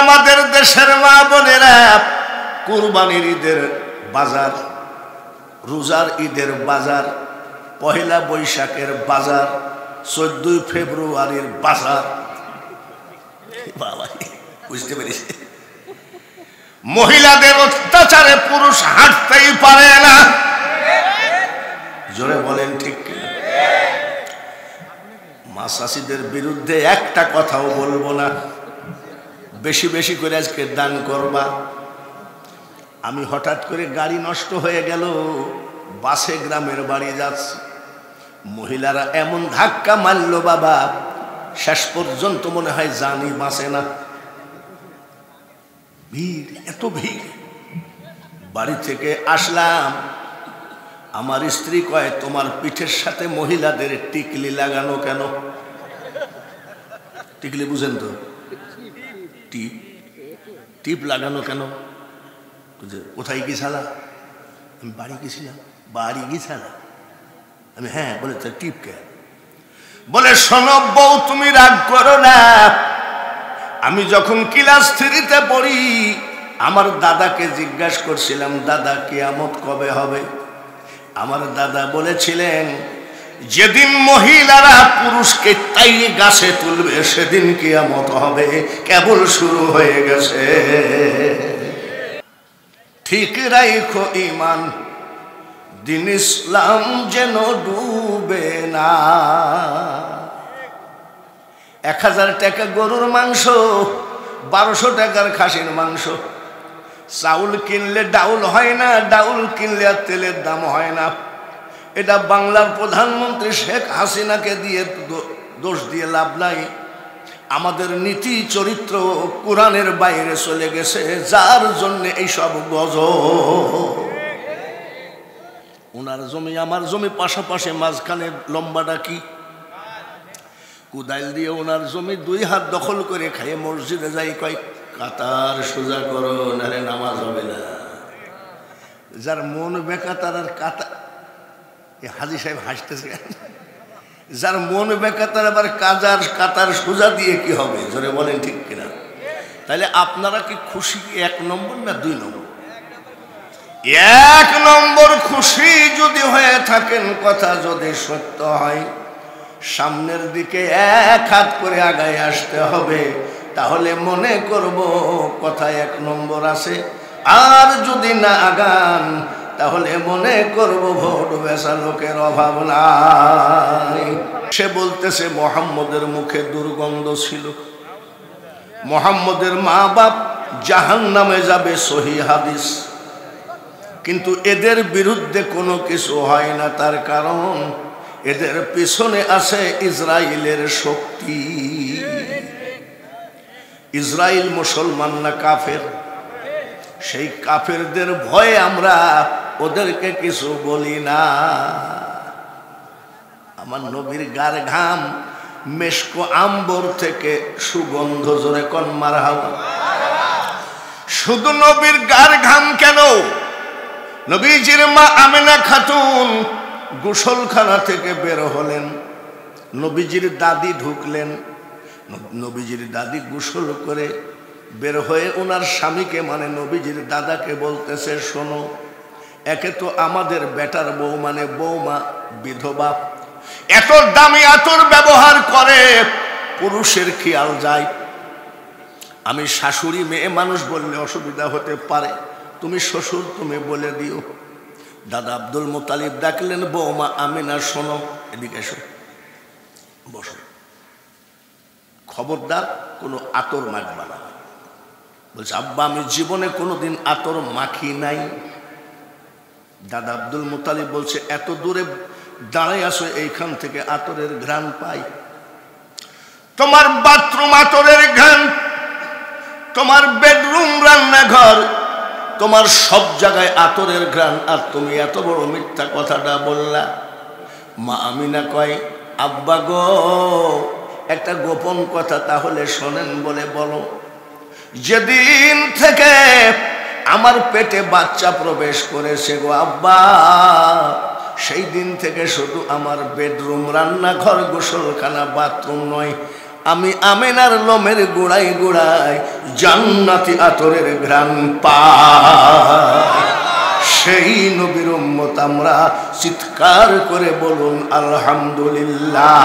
আমাদের দেশের মা বোনেরা কুরবানির ঈদের বাজার, রোজার ঈদের বাজার, পহেলা বৈশাখের বাজার, 14 ফেব্রুয়ারির বাজার, বাবা বুঝতে পেরেছি। মহিলাদের অত্যাচারে পুরুষ হাঁটতেই পারে না, জোরে বলেন ঠিক কিনা? মা চাষিদের বিরুদ্ধে একটা কথাও বলবো না। বেশি বেশি করে আজকে দান করবা। আমি হঠাৎ করে গাড়ি নষ্ট হয়ে গেল, বাসে গ্রামের বাড়ি যাচ্ছি, মহিলারা এমন ধাক্কা মারলো বাবা, শেষ পর্যন্ত মনে হয় জানি বাঁচে না। ভিড়, এত ভিড়। বাড়ি থেকে আসলাম, আমার স্ত্রী কয় তোমার পিঠের সাথে মহিলাদের টিকলি লাগানো কেন? টিকলি বুঝেন তো? টিপ, টিপ লাগানো কেন? কোথায় গেছিলা? আমি বাড়ি গেছিলাম। বাড়ি গেছিলা? আমি হ্যাঁ। বলে তো টিপ কে? বলে শোনো বউ, তুমি রাগ করো না, আমি যখন ক্লাস 3-তে পড়ি আমার দাদাকে জিজ্ঞাসা করছিলাম, দাদা কিয়ামত কবে হবে? আমার দাদা বলেছিলেন যেদিন মহিলারা পুরুষকে তাই গাছে তুলবে সেদিন কিয়ামত হবে, কেবল শুরু হয়ে গেছে। ঠিক রাখো ঈমান, দিন ইসলাম যেন ডুবে না। 1000 টাকা গরুর মাংস, 1200 টাকার খাসির মাংস। চাউল কিনলে ডাউল হয় না, ডাউল কিনলে আর তেলের দাম হয় না। এটা বাংলার প্রধানমন্ত্রী শেখ হাসিনাকে দিয়ে দোষ দিয়ে লাভ নাই। আমাদের নীতি চরিত্র কোরআনের বাইরে চলে গেছে, যার জন্য এইসব গজব। ওনার জমি আমার জমি পাশাপাশি, মাঝখানে লম্বাটা কি? কুদাইল দিয়ে ওনার জমি 2 হাত দখল করে খাইয়ে মসজিদে যাই, কয় কাতার সোজা করো নারে নামাজ হবে না। যার মন বেকা তার আর কাতার, হাজি সাহেব হাসতেছে, যার মন বেকা তার আবার কাতার সোজা দিয়ে কি হবে? জোরে বলেন ঠিক কিনা? তাহলে আপনারা কি খুশি 1 নম্বর না 2 নম্বর? 1 নম্বর খুশি যদি হয়ে থাকেন, কথা যদি সত্য হয়, সামনের দিকে 1 হাত করে আগায় আসতে হবে, তাহলে মনে করব কথা 1 নম্বর আছে। আর যদি না আগান, তাহলে মনে করব ভোট বেচা লোকের অভাব নাই। সে বলতেছে মুহাম্মদের মুখে দুর্গন্ধ ছিল, মুহাম্মদের মা বাপ জাহান্নামে যাবে, সহিহ হাদিস। কিন্তু এদের বিরুদ্ধে কোনো কিছু হয় না, তার কারণ এদের পিছনে আছে ইসরায়েলের শক্তি। ইসরায়েল মুসলমান না কাফের? সেই কাফেরদের ভয়ে আমরা ওদেরকে কিছু বলি না। আমার নবীর গার ঘাম মেশক আম্বর থেকে সুগন্ধ, জোরে কোন মারহাবা। শুধু নবীর গার ঘাম কেন, নবীজির মা আমেনা খাতুন গোসলখানা থেকে বের হলেন, নবীজির দাদি ঢুকলেন, নবীজির দাদি গোসল করে বের হয়ে ওনার স্বামীকে মানে নবীজির দাদাকে বলতেছে, শোনো, একে তো আমাদের বেটার বউ মানে বৌমা বিধবা, এত দামি আতর ব্যবহার করে, পুরুষের খেয়াল যায়। আমি শাশুড়ি মেয়ে মানুষ বললে অসুবিধা হতে পারে, তুমি শ্বশুর তুমি বলে দিও। দাদা আব্দুল মুতালিব ডাকলেন, বৌমা আমিনা শোনো, এদিকে এসো, বসো, খবরদার কোনো আতর মাখবা না। বলছে আব্বা আমি জীবনে কোনোদিন আতর মাখি নাই। দাদা আব্দুল মুতালিব বলছে এত দূরে দাঁড়াই আসো, এইখান থেকে আতরের ঘ্রাণ পাই। তোমার বাথরুম আতরের ঘ্রাণ, তোমার বেডরুম রান্নাঘর, তোমার সব জায়গায় আতরের ঘ্রাণ, আর তুমি এত বড় মিথ্যা কথাটা বললা। মা আমিনা কয়, আব্বা গো একটা গোপন কথা তাহলে শোনেন, বলে বলো। যেদিন থেকে আমার পেটে বাচ্চা প্রবেশ করেছে গো আব্বা, সেই দিন থেকে শুধু আমার বেডরুম রান্নাঘর গোসলখানা বাথরুম নয়, আমি আমেনার লোমের গোড়ায় গোড়ায় জান্নাতি আতরের ঘ্রাণ পাই। সেই নবীর উম্মত আমরা, চিৎকার করে বলুন আলহামদুলিল্লাহ।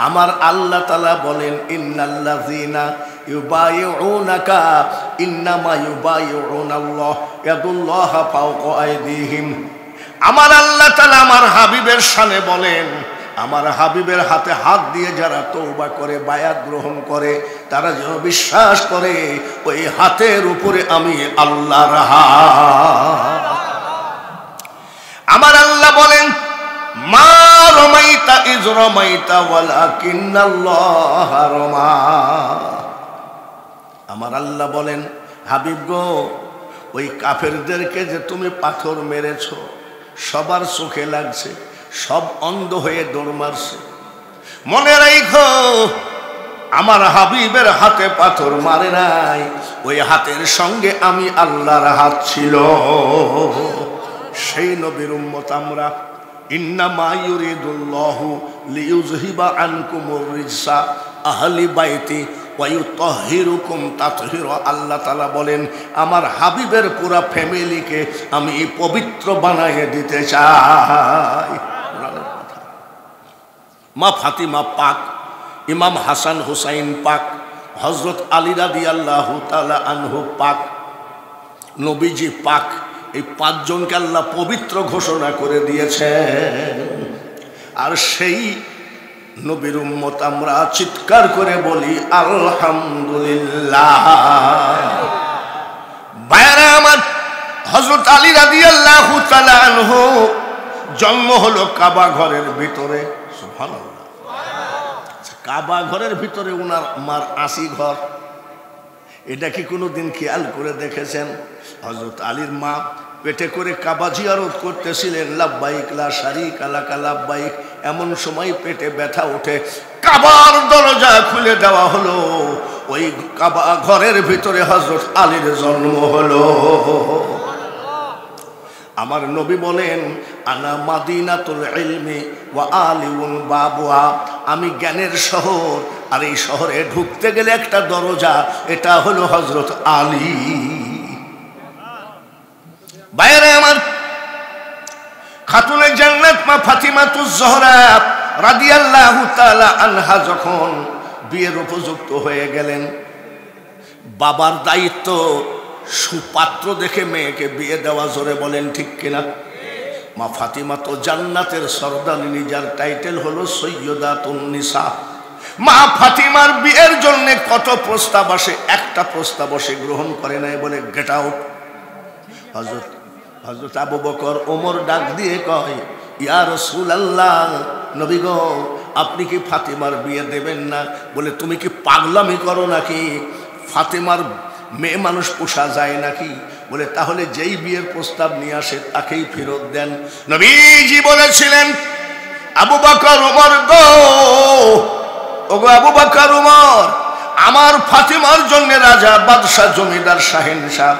আমার আল্লাহ তাআলা বলেন, ইন্নাল্লাযীনা ইউবাইউনাকা ইন্নামা ইউবাইউনাল্লাহ ইয়াদুল্লাহা ফাওকা আইদিহিম। আমার আল্লাহ তাআলা আমার হাবিবের শানে বলেন, আমার হাবিবের হাতে হাত দিয়ে যারা তওবা করে, বায়াত গ্রহণ করে, তারা যেন বিশ্বাস করে ওই হাতের উপরে আমি আল্লাহর হাত। আমার আল্লাহ বলেন, মা রমাইতা ইজ রমাইতা ওয়ালাকিন্নাল্লাহা রমা। আমার আল্লাহ বলেন, হাবিব গো, ওই কাফেরদেরকে যে তুমি পাথর মেরেছ, সবার চোখে লাগছে, সব অন্ধ হয়ে দৌড় মারছে। মনে রাখো, আমার হাবিবের হাতে পাথর মারে নাই, ওই হাতের সঙ্গে আমি আল্লাহর হাত ছিল। সেই নবীর উম্মত আমরা। ইন্নামা ইউরিদুল্লাহু লিইউযহিবা আনকুমুর রিজসা আহলি বাইতি ওয়া ইউতাহহিরুকুম তাতহীরা। আল্লাহ তাআলা বলেন, আমার হাবিবের পুরা ফ্যামিলিকে আমি পবিত্র বানাইয়ে দিতে চাই। মা ফাতিমা পাক, ইমাম হাসান হুসাইন পাক, হযরত আলী রাদিয়াল্লাহু তাআলা আনহু পাক, নবীজি পাক, এই পাঁচজনকে আল্লাহ পবিত্র ঘোষণা করে দিয়েছেন। আর সেই নবীর উম্মত আমরা, চিৎকার করে বলি আলহামদুলিল্লাহ। ভাইরা আমার, হযরত আলী রাদিয়াল্লাহু তাআলা আনহু জন্ম হলো কাবা ঘরের ভিতরে। সুবহানাল্লাহ। কাবা ঘরের ভিতরে উনার মার ৮০ ঘর। এটা কি কোনোদিন খেয়াল করে দেখেছেন? হযরত আলীর মা পেটে করে কাবা জিয়ারত করতেছিলেন, লাব্বাইক লা শারীকা লাকা লাব্বাইক। এমন সময় পেটে ব্যথা ওঠে, কাবার দরজা খুলে দেওয়া হলো, ওই কাবা ঘরের ভিতরে হযরত আলীর জন্ম হলো। আমার নবী বলেন, আনা মাদিনাতুল ইলমি ওয়া আলিউন বাবুহা। আমি জ্ঞানের শহর, আর এই শহরে ঢুকতে গেলে একটা দরজা, এটা হলো হযরত আলী। বাইরে আমার, খাতুনে জান্নাত মা ফাতিমাতুজ জহরা রাদিয়াল্লাহু তাআলা আনহা যখন বিয়ের উপযুক্ত হয়ে গেলেন, বাবার দায়িত্ব সুপাত্র দেখে মেয়েকে বিয়ে দেওয়া। জোরে বলেন ঠিক কিনা? মা ফাতিমা তো জান্নাতের সরদারিনী, যার টাইটেল হলো সৈয়দাতুন নিসা। মা ফাতিমার বিয়ের জন্য কত প্রস্তাব আসে, একটা প্রস্তাব সে গ্রহণ করে নাই, বলে গেট আউট। হযরত আবু বকর ওমর ডাক দিয়ে কয়, ইয়া রাসূলুল্লাহ, নবী গো, আপনি কি ফাতিমার বিয়ে দেবেন না? বলে তুমি কি পাগলামি করো নাকি? ফাতিমার মেয়ে মানুষ পোষা যায় নাকি? বলে তাহলে যেই বিয়ের প্রস্তাব নিয়ে আসে তাকেই ফেরত দেন। নবীজি বলেছিলেন, আবু বকর ওমর গো, ওগো আবু বকর ওমর, আমার ফাতিমার জন্য রাজা, বাদশাহ, জমিদার, শাহেনশাহ,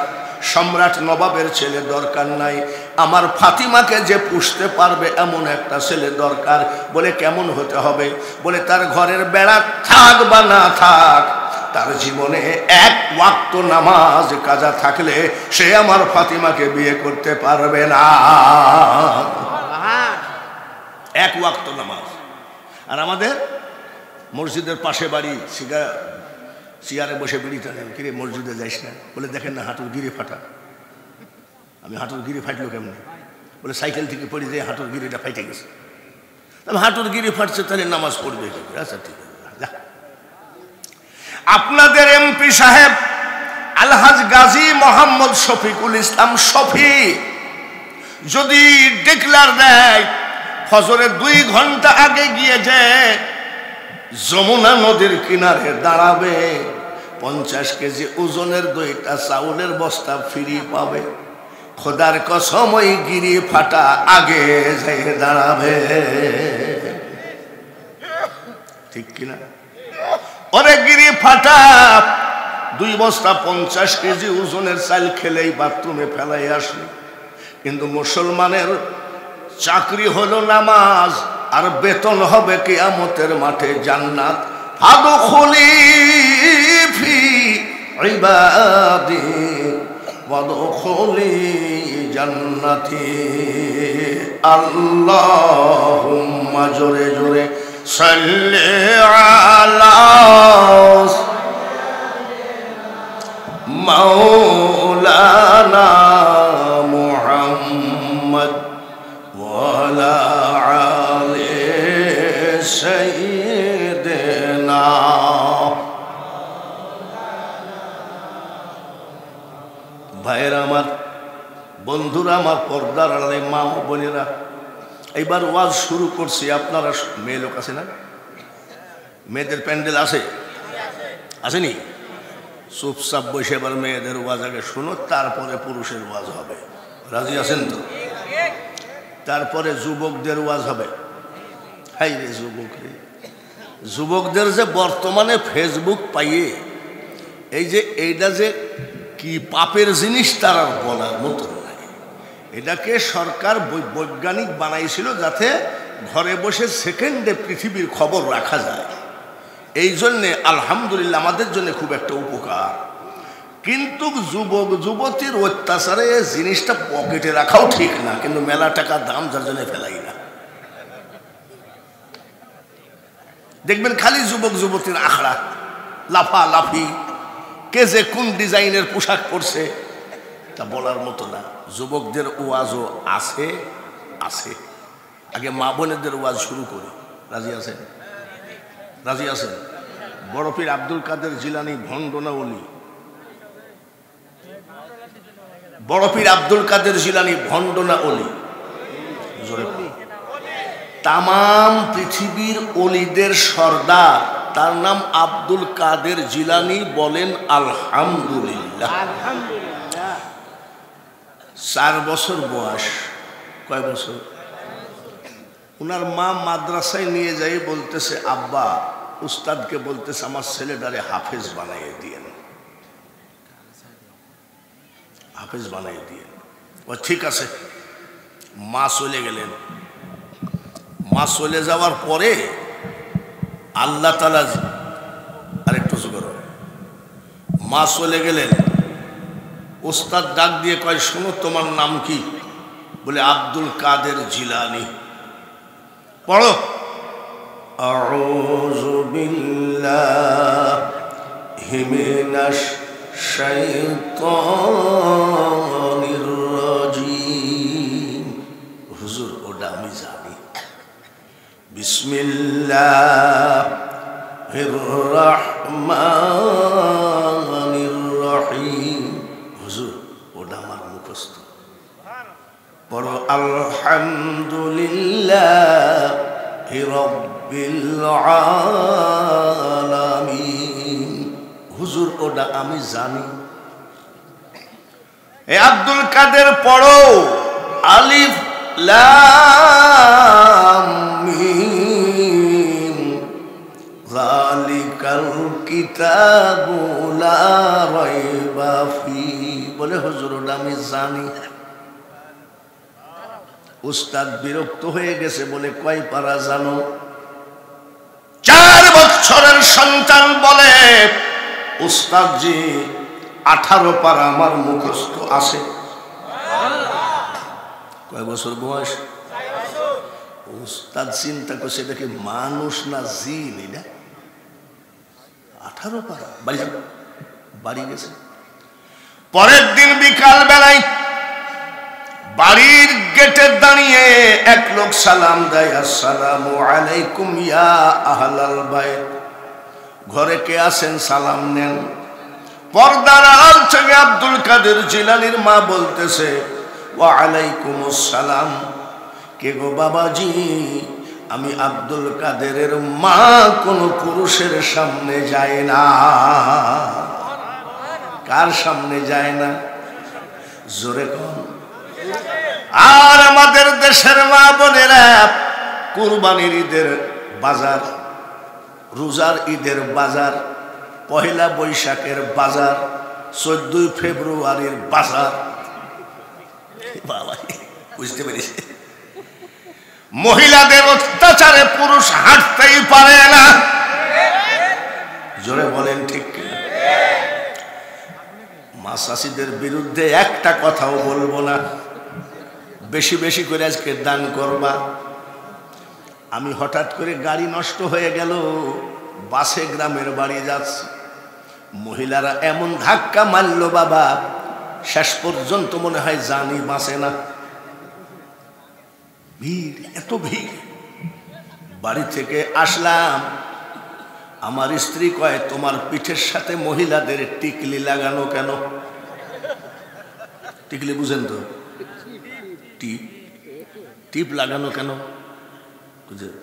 সম্রাট, নবাবের ছেলে দরকার নাই, আমার ফাতিমাকে যে পুষতে পারবে এমন একটা ছেলে দরকার। বলে কেমন হতে হবে? বলে তার ঘরের বেড়া থাক বা না থাক, তার জীবনে এক ওয়াক্ত নামাজ কাজা থাকলে সে আমার ফাতিমাকে বিয়ে করতে পারবে না। এক ওয়াক্ত নামাজ। আর আমাদের মসজিদের পাশে বাড়ি, চেয়ারে বসে বিড়ি টানেন, কিরে মসজিদে যাইস না? বলে দেখেন না, হাঁটুর গিরি ফাটা। আমি হাঁটুর গিরি ফাটলো কেমনি? বলে সাইকেল থেকে পড়ে যেয়ে হাঁটুর গিরিটা ফাইটে গেছে। তবে হাঁটুর গিরি ফাটছে, তাহলে নামাজ পড়বে। আচ্ছা ঠিক আছে। আপনাদের এমপি সাহেব আলহাজ গাজী মোহাম্মদ শফিকুল ইসলাম শফি যদি ডিক্লার দেয়, ফজরের 2 ঘন্টা আগে গিয়ে যে যমুনা নদীর কিনারে দাঁড়াবে, 50 কেজি ওজনের 2টা চাউলের বস্তা ফ্রি পাবে, খোদার কসম ওই গিরি ফাটা আগে যেয়ে দাঁড়াবে। ঠিক কিনা? ওরে গিরি ফাটা 2 বস্তা 50 কেজি ওজনের চাল খেলেই বাথরুমে ফেলাই আসলো। কিন্তু মুসলমানের চাকরি হলো নামাজ, আর বেতন হবে কিয়ামতের মাঠে জান্নাত। ফাদখুলি ফি ইবাদি ওয়াদখুলি জান্নাতি। আল্লাহুম্মা জোরে জোরে সাল্লি আলা মাওলানা মুহাম্মদ ওয়া আলা আলি সাইয়্যিদিনা। ভাইয়েরা আমার, বন্ধুরা আমার, পর্দার আড়ালে মা ও বোনেরা, এইবার ওয়াজ শুরু করছি। আপনারা মেয়ে লোক আছে না? মেয়েদের প্যান্ডেল আছে? আসেনি? চুপচাপ বসে এবার মেয়েদের ওয়াজ আগে শুনো, তারপরে পুরুষের ওয়াজ হবে। রাজি আছেন তো? তারপরে যুবকদের ওয়াজ হবে। হাই রে যুবক রে, যুবকদের যে বর্তমানে ফেসবুক পাইয়ে এই যে এইটা যে কি পাপের জিনিস তার আর বলার মতো নাই। এটাকে সরকার বৈজ্ঞানিক বানাইছিল যাতে ঘরে বসে সেকেন্ডে পৃথিবীর খবর রাখা যায়। এই জন্যে আলহামদুলিল্লাহ আমাদের জন্য খুব একটা উপকার। কিন্তু যুবক যুবতীর অত্যাচারে জিনিসটা পকেটে রাখাও ঠিক না, কিন্তু মেলা টাকা দাম, যার জন্য ফেলাই না। দেখবেন খালি যুবক যুবতীর আখড়া, লাফালাফি, কে যে কোন ডিজাইনের পোশাক পরছে তা বলার মতো না। যুবকদের ওয়াজও আছে আছে। আগে মা বোনেদের ওয়াজ শুরু করি। রাজি আছেন? রাজি আছেন? বড় পীর আব্দুল কাদের জিলানী ভণ্ডনা ওলি, বড় পীর আব্দুল কাদের জিলানী ভণ্ডনা ওলি। তামাম পৃথিবীর অলিদের সর্দার, তার নাম আব্দুল কাদের জিলানী। বলেন আলহামদুলিল্লাহ। 4 বছর বয়স। কয় বছর? ওনার মা মাদ্রাসায় নিয়ে যাই বলতেছে, আব্বা উস্তাদকে বলতেছে আমার ছেলেটারে হাফেজ বানাইয়ে দিয়েন, হাফেজ বানাইয়ে দিয়েন। ও ঠিক আছে। মা চলে গেলেন। মা চলে যাওয়ার পরে আল্লাহ তাআলা, আরেকটু জোরে, মা চলে গেলেন। উস্তাদ ডাক দিয়ে কয়, শোনো তোমার নাম কি? বলে আব্দুল কাদের জিলানী। পড়ো। আউযু বিল্লাহি মিনাশ শাইতানির রাজিম। হুজুর ওটা আমি জানি। বিসমিল্লাহির রাহমানির রহিম। হুজুর ওটা আমার মুখস্থ। পড়ো আলহামদুলিল্লাহি রাব্বিল আলামিন। হুজুর ওটা আমি জানি। এ আব্দুল কাদের পড়ো আলিফ লাম মিম যালিকাল কিতাবু লা রাইবা ফিহি। বলে হুজুর ওটা আমি জানি। উস্তাদ বিরক্ত হয়ে গেছে, বলে কয় পারা জানো? 4 বছরের সন্তান বলে, উস্তাদ জি 18 পারা আমার মুখস্থ আছে। কয় বছর বয়স? উস্তাদ চিন্তা করছে এটা কি মানুষ না জিন? না 18 পারা। বাড়ি গেছে। পরের দিন বিকাল বেলায় বাড়ির গেটে দাঁড়িয়ে এক লোক সালাম দেয়, আসসালামু আলাইকুম ইয়া আহলাল বাইত। ঘরে কে আছেন? সালাম নেন। পর্দার আড়াল থেকে আব্দুল কাদের জিলানীর মা বলতেছে, ওয়া আলাইকুমুস সালাম। কে গো বাবাজি? আমি আব্দুল কাদেরের মা কোনো পুরুষের সামনে যায় না। কার সামনে যায় না? জোরে কোন। আর আমাদের দেশের মা বোনেরা কুরবানির ঈদের বাজার, রোজার ঈদের বাজার, পহেলা বৈশাখের বাজার, 14 ফেব্রুয়ারির বাজার, বাবা বুঝতে পেরেছি। মহিলাদের অত্যাচারে পুরুষ হাঁটতেই পারে না। জোরে বলেন ঠিক কিনা? মা চাষিদের বিরুদ্ধে একটা কথাও বলবো না। বেশি বেশি করে আজকে দান করবা। আমি হঠাৎ করে গাড়ি নষ্ট হয়ে গেল, বাসে গ্রামের বাড়ি যাচ্ছি, মহিলারা এমন ধাক্কা মারলো বাবা, শেষ পর্যন্ত মনে হয় জানি বাঁচে না। ভিড়, এত ভিড়। বাড়ি থেকে আসলাম, আমার স্ত্রী কয় তোমার পিঠের সাথে মহিলাদের টিকলি লাগানো কেন? টিকলি বুঝেন তো? টিপ টিপ লাগানো কেন?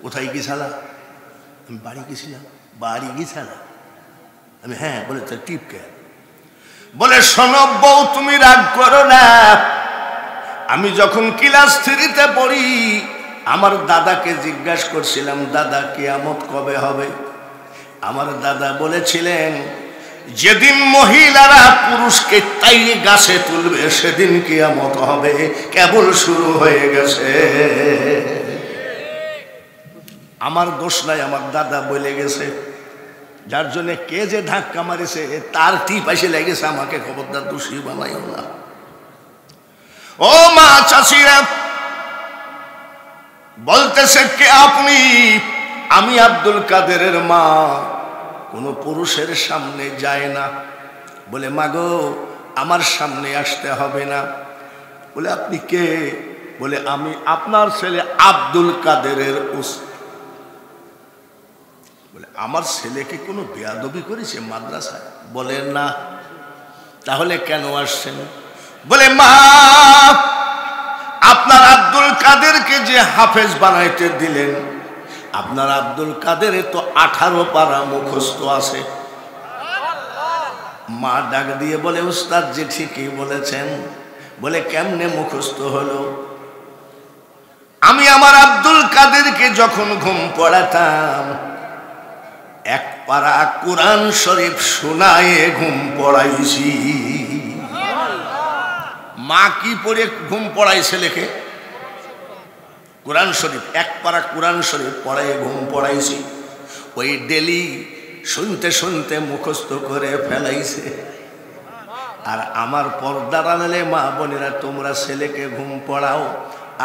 কোথায় গেছিলা? আমি বাড়ি গেছিলাম। বাড়ি গেছিলাম আমি? হ্যাঁ। বলে তো টিপ কে? বলে শোনো বউ, তুমি রাগ করো না। আমি যখন ক্লাস 3-তে পড়ি, আমার দাদাকে জিজ্ঞাসা করছিলাম, দাদা কিয়ামত কবে হবে? আমার দাদা বলেছিলেন, যেদিন মহিলারা পুরুষকে টাইনে গাছে তুলবে সেদিন কিয়ামত হবে, কেবল শুরু হয়ে গেছে। আমার দোষ নাই, আমার দাদা বলে গেছে। যার জন্য কে যে ধাক্কা মারেছে তার টিপ এসে লেগেছে আমাকে, খবরদার দোষী বানাইও না। ও মা চাষিরা বলতেছে, কে আপনি? আমি আব্দুল কাদেরের মা। কোন পুরুষের সামনে যায় না। বলে মাগো, আমার সামনে আসতে হবে না। বলে আপনি কে? বলে আমি আপনার ছেলে আব্দুল কাদেরের উস্তাদ। বলে আমার ছেলেকে কোনো বেয়াদবি করেছে মাদ্রাসায়? বলে না। তাহলে কেন আসছেন? বলে মা, আপনার আব্দুল কাদেরকে যে হাফেজ বানাইতে দিলেন, আপনার আব্দুল কাদের তো 18 পারা মুখস্থ আছে। মা ডাক দিয়ে বলে, উস্তাদ জি ঠিকই বলেছেন। বলে কেমনে মুখস্থ হলো? আমি আমার আব্দুল কাদেরকে যখন ঘুম পড়াতাম, 1 পারা কোরআন শরীফ শোনায়ে ঘুম পড়াইছি। মা কি পড়ে ঘুম পড়ায় ছেলেকে? কোরআন শরীফ, 1 পারা কোরআন শরীফ পড়ায় ঘুম পড়াইছি। ওই ডেলি শুনতে শুনতে মুখস্থ করে ফেলাইছে। আর আমার পর্দার আড়ালে মা বোনেরা, তোমরা ছেলেকে ঘুম পড়াও,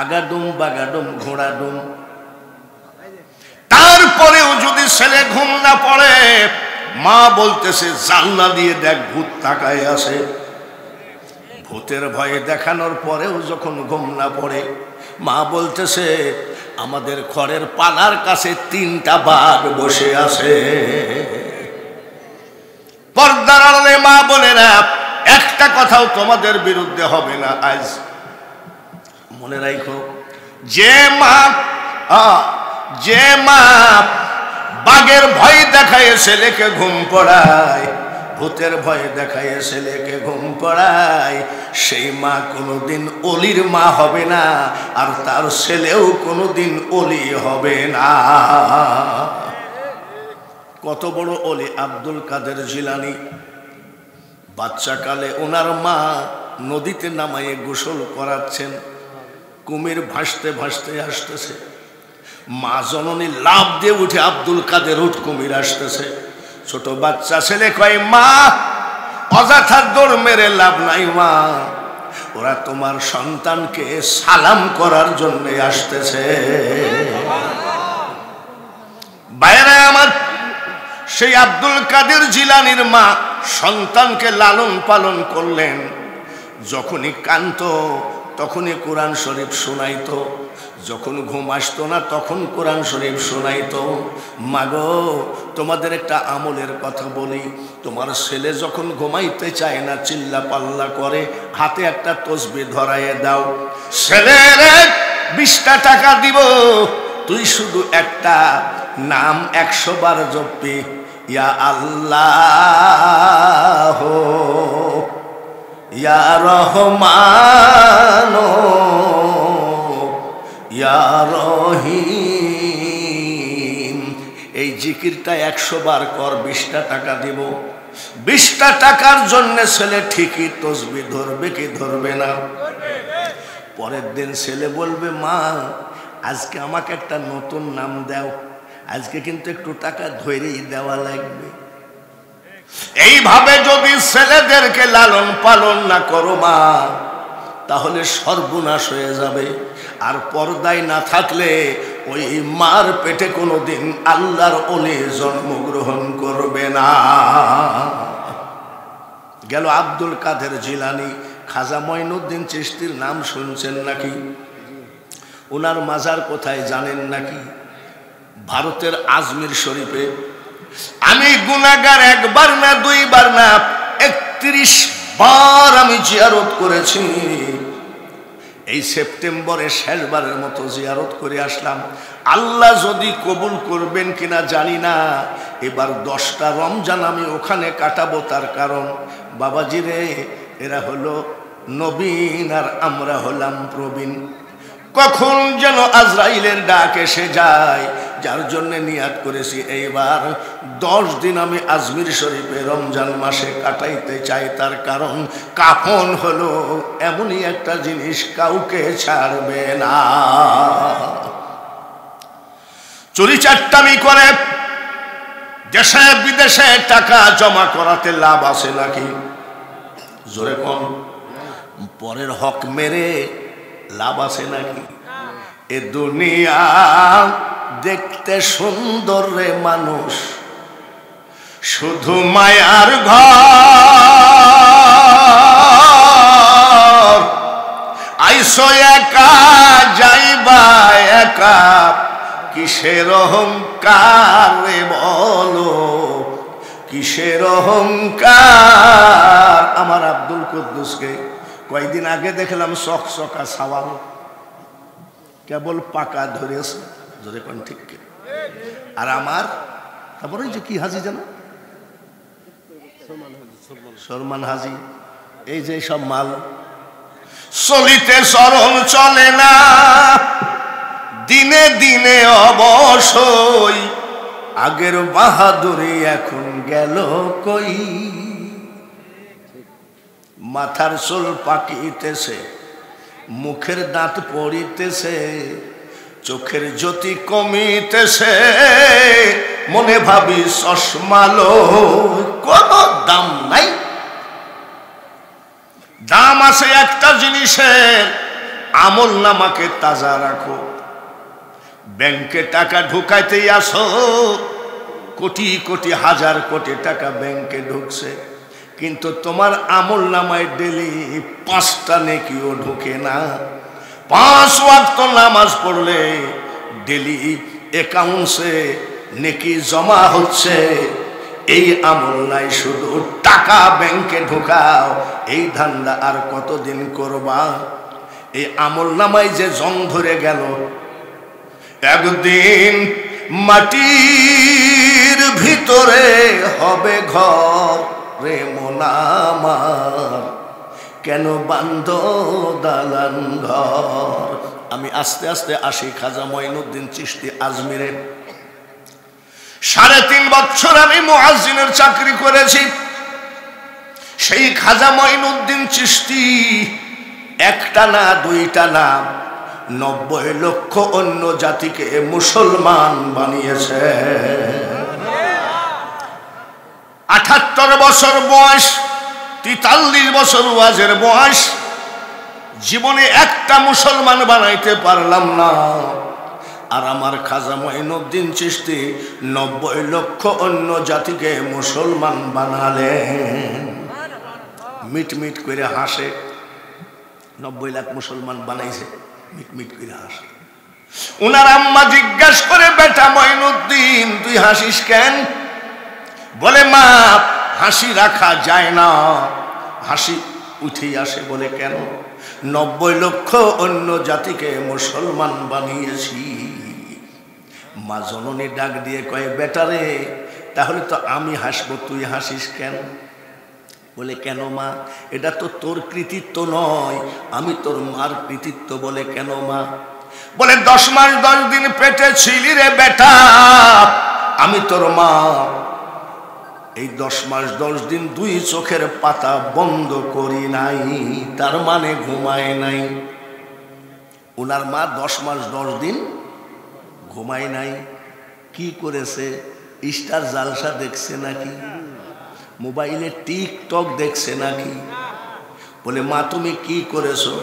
আগাডুম বাগাডুম ঘোড়াডুম। তারপরেও যদি ছেলে ঘুম না পড়ে, মা বলতেছে জানলা দিয়ে দেখ ভূত তাকায় আসে। ভূতের ভয়ে দেখানোর পরেও যখন ঘুম না পড়ে, মা বলতেছে আমাদের খড়ের পালার কাছে 3টা বাঘ বসে আছে। পর্দার আড়ালে মা বোনেরা, একটা কথাও তোমাদের বিরুদ্ধে হবে না। আজ মনে রাখো, যে মা বাঘের ভয় দেখায় ছেলেকে ঘুম পড়ায়, ভূতের ভয়ে দেখায় ছেলেকে ঘুম পড়ায়, সেই মা কোনোদিন অলির মা হবে না, আর তার ছেলেও কোনোদিন অলি হবে না। কত বড় অলি আব্দুল কাদের জিলানী। বাচ্চাকালে ওনার মা নদীতে নামাইয়ে গোসল করাচ্ছেন, কুমির ভাসতে ভাসতে আসতেছে, মা জননী লাফ দিয়ে উঠে আব্দুল কাদের উঠ, কুমির আসতেছে। ছোট বাচ্চা ছেলে কয়, মা অযথা দৌড় মেরে লাভ নাই মা, ওরা তোমার সন্তানকে সালাম করার জন্য আসতেছে। বাইরে আমার সেই আব্দুল কাদের জিলানীর মা সন্তানকে লালন পালন করলেন। যখনই কাঁদতো তখনই কোরআন শরীফ শোনাইতো, যখন ঘুম আসতো না তখন কোরআন শরীফ শোনাইতো। মাগো, তোমাদের একটা আমলের কথা বলি, তোমার ছেলে যখন ঘুমাইতে চায় না, চিল্লা পাল্লা করে, হাতে একটা তসবিহ ধরাইয়ে দাও। ছেলের 20টা টাকা দিব, তুই শুধু একটা নাম 100 বার জপবি, ইয়া আল্লাহ ইয়া রহমান ইয়া রহিম। এই জিকিরটা 100 বার কর, 20টা টাকা দিব। 20টা টাকার জন্য ছেলে ঠিকই তসবিহ ধরবে কি ধরবে না? পরের দিন ছেলে বলবে, মা আজকে আমাকে একটা নতুন নাম দাও, আজকে কিন্তু একটু টাকা ধরেই দেওয়া লাগবে। এইভাবে যদি ছেলেদেরকে লালন পালন না করো মা, তাহলে সর্বনাশ হয়ে যাবে। আর পর্দায় না থাকলে ওই মার পেটে কোনোদিন আল্লাহর ওলি জন্মগ্রহণ করবে না। গেল আব্দুল কাদের জিলানী, খাজা মঈনুদ্দিন চিশতির নাম শুনছেন নাকি? ওনার মাজার কোথায় জানেন নাকি? ভারতের আজমির শরীফে। আমি গুনাহগার, একবার না দুইবার না 31 বার আমি জিয়ারত করেছি। এই সেপ্টেম্বরে শেষবারের মতো জিয়ারত করে আসলাম। আল্লাহ যদি কবুল করবেন কিনা জানি না। এবার 10টা রমজান আমি ওখানে কাটাবো। তার কারণ বাবাজি রে, এরা হলো নবীন আর আমরা হলাম প্রবীণ। কখন যেন আজরাইলের ডাক এসে যায়, যার জন্য নিয়াত করেছি এইবার 10 দিন আমি আজমির শরীফে রমজান মাসে কাটাইতে চাই। তার কারণ কাফন হলো এমনই একটা জিনিস, কাউকে ছাড়বে না। চুরি চাট্টামি করে দেশে বিদেশে টাকা জমা করাতে লাভ আছে নাকি? জোরে কম। পরের হক মেরে লাভ আছে নাকি? এ দুনিয়া দেখতে সুন্দর রে মানুষ, শুধু মায়ার ঘর। আইসো একা যাইবা একা, কিসের অহংকার রে বলো, কিসের অহংকার। আমার আব্দুল কুদ্দুসকে কয়েকদিন আগে দেখলাম চকচকা সাওয়াল, কেবল পাকা ধরেছে। ধরে কোন ঠিক। আর আমার তারপরে যে কি হাজি জানো, সলমান হাজি, এই যে সব মাল চলিতে চরণ চলে না, দিনে দিনে অবশ্যই আগের বাহাদুরি এখন গেল কই। মাথার চুল পাকিতেছে, মুখের দাঁত পড়িতেছে, চোখের জ্যোতি কমিতেছে, মনে ভাবি চশমালো কোনো দাম নাই। দাম আছে একটা জিনিসের, আমল নামাকে তাজা রাখো। ব্যাংকে টাকা ঢুকাইতেই আসো, কোটি কোটি হাজার কোটি টাকা ব্যাংকে ঢুকছে, কিন্তু তোমার আমল নামায় ডেলি 5টা নেকিও ঢুকে না। 5 ওয়াক্ত নামাজ পড়লে ডেলি অ্যাকাউন্টসে নেকি জমা হচ্ছে। এই আমল নাই, শুধু টাকা ব্যাংকে ঢুকাও। এই ধান্দা আর কতদিন করবা? এই আমল নামায় যে জং ধরে গেল, একদিন মাটির ভিতরে হবে ঘর রে মন আমার, কেন বান্ধ দালান ঘর। আমি আস্তে আস্তে আসি খাজা মঈনুদ্দিন চিশতি আজমিরে। 3.5 বছর আমি মুয়াজ্জিনের চাকরি করেছি। সেই খাজা মঈনুদ্দিন চিশতি একটা না দুইটা না 90 লক্ষ অন্য জাতিকে মুসলমান বানিয়েছে। 78 বছর বয়স, 43 বছর ওয়াজের বয়স, জীবনে একটা মুসলমান বানাইতে পারলাম না। আর আমার খাজা মঈনুদ্দিন চিশতি 90 লক্ষ অন্য জাতিকে মুসলমান বানালেন। মিট মিট করে হাসে। 90 লাখ মুসলমান বানাইছে, মিট মিট করে হাসে। উনার আম্মা জিজ্ঞাসা করে, বেটা মঈনুদ্দিন তুই হাসিস কেন? বলে মা, হাসি রাখা যায় না, হাসি উঠেই আসে। বলে কেন? 90 লক্ষ অন্য জাতিকে মুসলমান বানিয়েছি। মা জননী ডাক দিয়ে কয়, বেটারে তাহলে তো আমি হাসবো, তুই হাসিস কেন? বলে কেন মা? এটা তো তোর কৃতিত্ব নয়, আমি তোর মার কৃতিত্ব। বলে কেন মা? বলে 10 মাস 10 দিন পেটে ছিলি রে বেটা, আমি তোর মা। এই 10 মাস 10 দিন 2 চোখের পাতা বন্ধ করি নাই, তার মানে ঘুমায় নাই। ওনার মা 10 মাস 10 দিন ঘুমায় নাই। কি করেছে? স্টার জালসা দেখছে নাকি, মোবাইলে টিকটক দেখছে নাকি? বলে মা তুমি কি করেছো?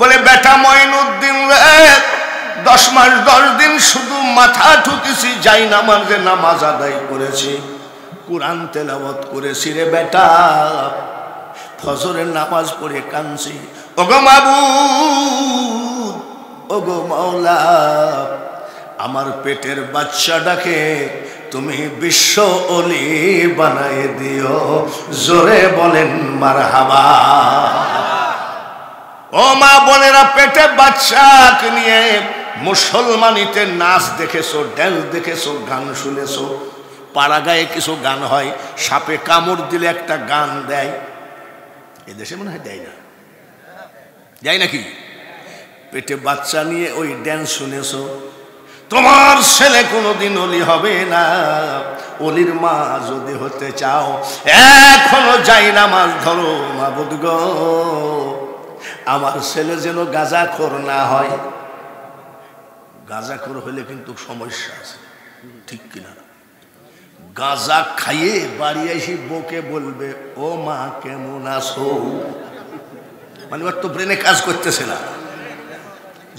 বলে বেটা মঈনুদ্দিন রে 10 মাস 10 দিন শুধু মাথা ঠুকেছি, যাই নামাজে নামাজ আদায় করেছি, কুরআন তেলাওয়াত করেছি রে বেটা, ফজরের নামাজ পড়ে কাঁদছি। ওগো মাবুদ, ওগো মাওলা, আমার পেটের বাচ্চাটাকে তুমি বিশ্ব ওলি বানায় দিও, জোরে বলেন মারহাবা। ও মা বোনেরা, পেটে বাচ্চাকে নিয়ে মুসলমানিতে নাচ দেখেছো, ড্যান্স দেখেছো, গান শুনেছো। পাড়া গায়ে কিছু গান হয়, সাপে কামড় দিলে একটা গান দেয়, এদেশে মনে হয় দেয় না, দেয় নাকি? পেটে বাচ্চা নিয়ে ওই ড্যান্স শুনেছো। তোমার ছেলে কোনোদিন ওলি হবে না। ওলির মা যদি হতে চাও এখনো যাই নামাজ ধরো, মাবুদ গো আমার ছেলে যেন গাঁজাখোর না হয়। গাঁজাখোর হলে কিন্তু সমস্যা আছে, ঠিক কিনা? গাঁজা খাইয়ে বাড়ি এসে বউকে বলবে ও মা কেমন আছো, মানে ওর তো ব্রেনে কাজ করতেছে না।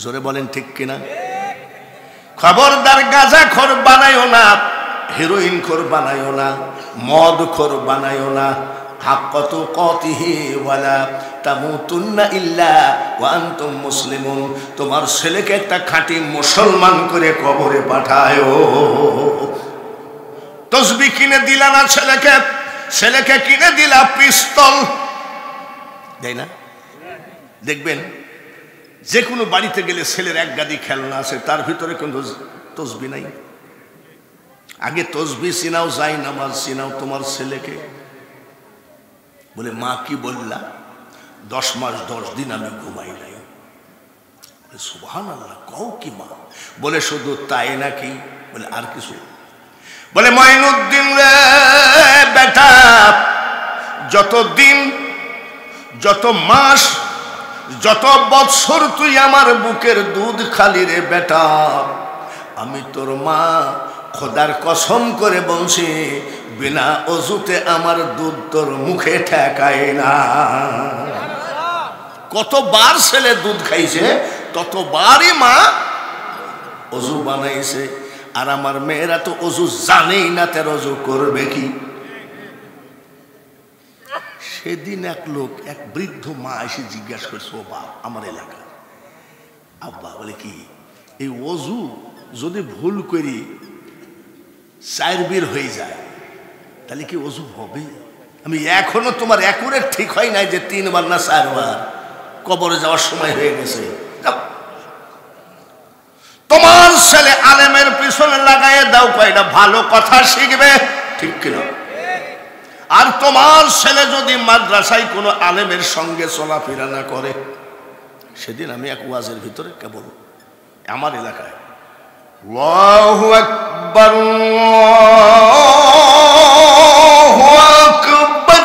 জোরে বলেন ঠিক কিনা? খবরদার গাঁজাখোর বানায়ও না, হেরোইন খোর বানায়ও না, মদ খোর বানায়ও না। হাক্কাতু কাতিহি ওয়ালা তামুতুন্না ইল্লা ওয়া আনতুম মুসলিমুন। তোমার ছেলেকে একটা খাঁটি মুসলমান করে কবরে পাঠায়ো। তসবিহ কিনে দিলা না ছেলেকে, ছেলেকে কিনে দিলা পিস্তল, তাই না? দেখবেন যে কোনো বাড়িতে গেলে ছেলের এক গাদি খেলনা আছে, তার ভিতরে কিন্তু তসবি নাই। আগে তসবি চিনাও, যাই নামাজ চিনাও তোমার ছেলেকে। বলে মা কি বললা? 10 মাস 10 দিন আমি ঘুমাই নাই। সুবহানাল্লাহ, কও কি মা? বলে শুধু তাই নাকি? বলে আর কিছু? বলে মঈনুদ্দিন রে বেটা, যত দিন, যত মাস, যত বৎসর তুই আমার বুকের দুধ খালি রে বেটা, আমি তোর মা খোদার কসম করে বলছি, বিনা অজুতে আমার দুধ তোর মুখে ঠেকায় না। কতবার ছেলে দুধ খাইছে, ততবারই মা অজু বানাইছে। আর আমার মেয়েরা তো অজু জানেই না, তার অজু করবে কি? সেদিন এক লোক, এক বৃদ্ধ মা এসে জিজ্ঞাসা করছে, ও বাপ আমার এলাকা, আব্বা বলে কি এই অজু যদি ভুল করি 4 বের হয়ে যায়, তাহলে কি অজু হবে? আমি এখনো তোমার একুরেট ঠিক হয় নাই যে 3 বার না 4 বার, কবরে যাওয়ার সময় হয়ে গেছে। তোমার ছেলে আলেমের পিছনে লাগাইয়ে দাও, কয়টা ভালো কথা শিখবে, ঠিক কিনা? আর তোমার ছেলে যদি মাদ্রাসায় কোনো আলেমের সঙ্গে চলাফেরা না করে, সেদিন আমি এক ওয়াজের ভিতরে কেবল আমার এলাকায় আল্লাহু আকবার, আল্লাহু আকবার,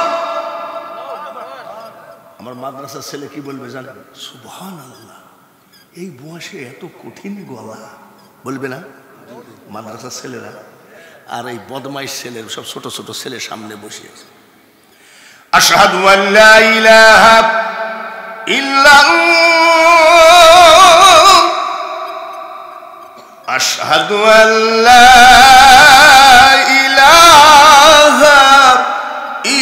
আমার মাদ্রাসার ছেলে কি বলবে জানেন? সুবহানাল্লাহ, এই বয়সে এত কঠিন গলা, বলবে না মাদ্রাসার ছেলেরা? আর এই বদমাইশ ছেলে, সব ছোট ছোট ছেলে সামনে বসে আছে, আশহাদু আল্লা ইলাহা ইল্লাল্লাহ, আশহাদু আল্লা ইলাহা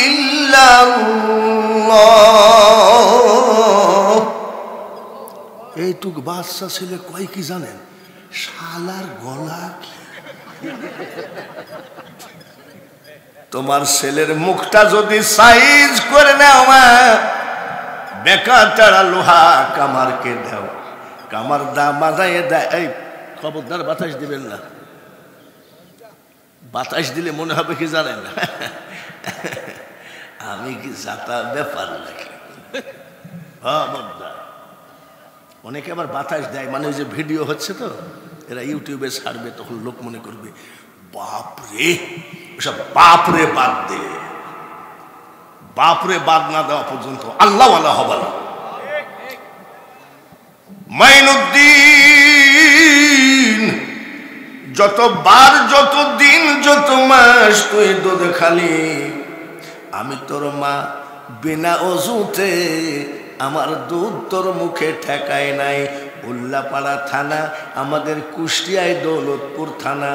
ইল্লাল্লাহ। এইটুক বাচ্চা ছেলে কয় কি জানেন? শালার গলা কি! তোমার ছেলের মুখটা যদি সাইজ করে নাও, বেকার তারা লোহা কামারকে দাও, কামার দা মাজায় দেয়। এই খবরদার বাতাস দিবেন না, বাতাস দিলে মনে হবে কি জানেন, আমি কি যাতা ব্যাপার নাকি? অনেকে আবার বাতাস দেয়, মানে ওই যে ভিডিও হচ্ছে তো, এরা ইউটিউবে ছাড়বে, তখন লোক মনে করবে বাপরে, ওসব বাপরে বাদ দে, বাপরে বাদ না দেওয়া পর্যন্ত আল্লাহওয়ালা হবে না। মাইনুদ্দিন, যতবার, যত দিন, যত মাস তুই দুধ খালি, আমি তোর মা বিনা অজুতে আমার দুধ তোর মুখে ঠেকায় নাই। উল্লাপাড়া থানা, আমাদের কুষ্টিয়ায় দৌলতপুর থানা,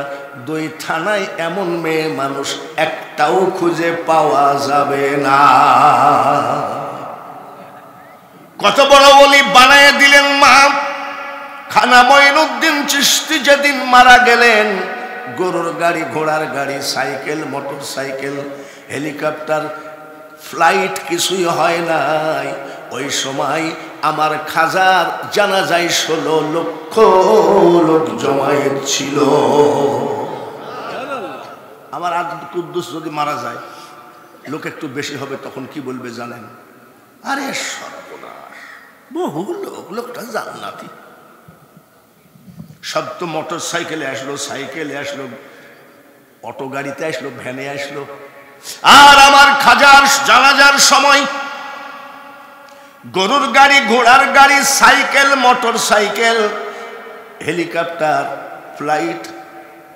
2 থানায় এমন মেয়ে মানুষ একটাও খুঁজে পাওয়া যাবে না। কত বড় ওলি বানায় দিলেন মা। খানা মঈনুদ্দিন চিশতি যেদিন মারা গেলেন, গরুর গাড়ি, ঘোড়ার গাড়ি, cycle, motor cycle, helicopter, flight কিছুই হয় নাই। ওই সময় আমার খাজার জানাজায় 16 লক্ষ লোক জমায়েত ছিল। আমার আব্দুল কুদ্দুস যদি মারা যায়, লোক একটু বেশি হবে, তখন কি বলবে জানেন? আরে সর্বনাশ, বহু লোক, লোকটা জান্নাতি। সব তো মোটর সাইকেলে আসলো, সাইকেলে আসলো, অটো গাড়িতে আসলো, ভ্যানে আসলো। আর আমার খাজার জানাজার সময় গরুর গাড়ি, ঘোড়ার গাড়ি, cycle, motor cycle, helicopter, flight.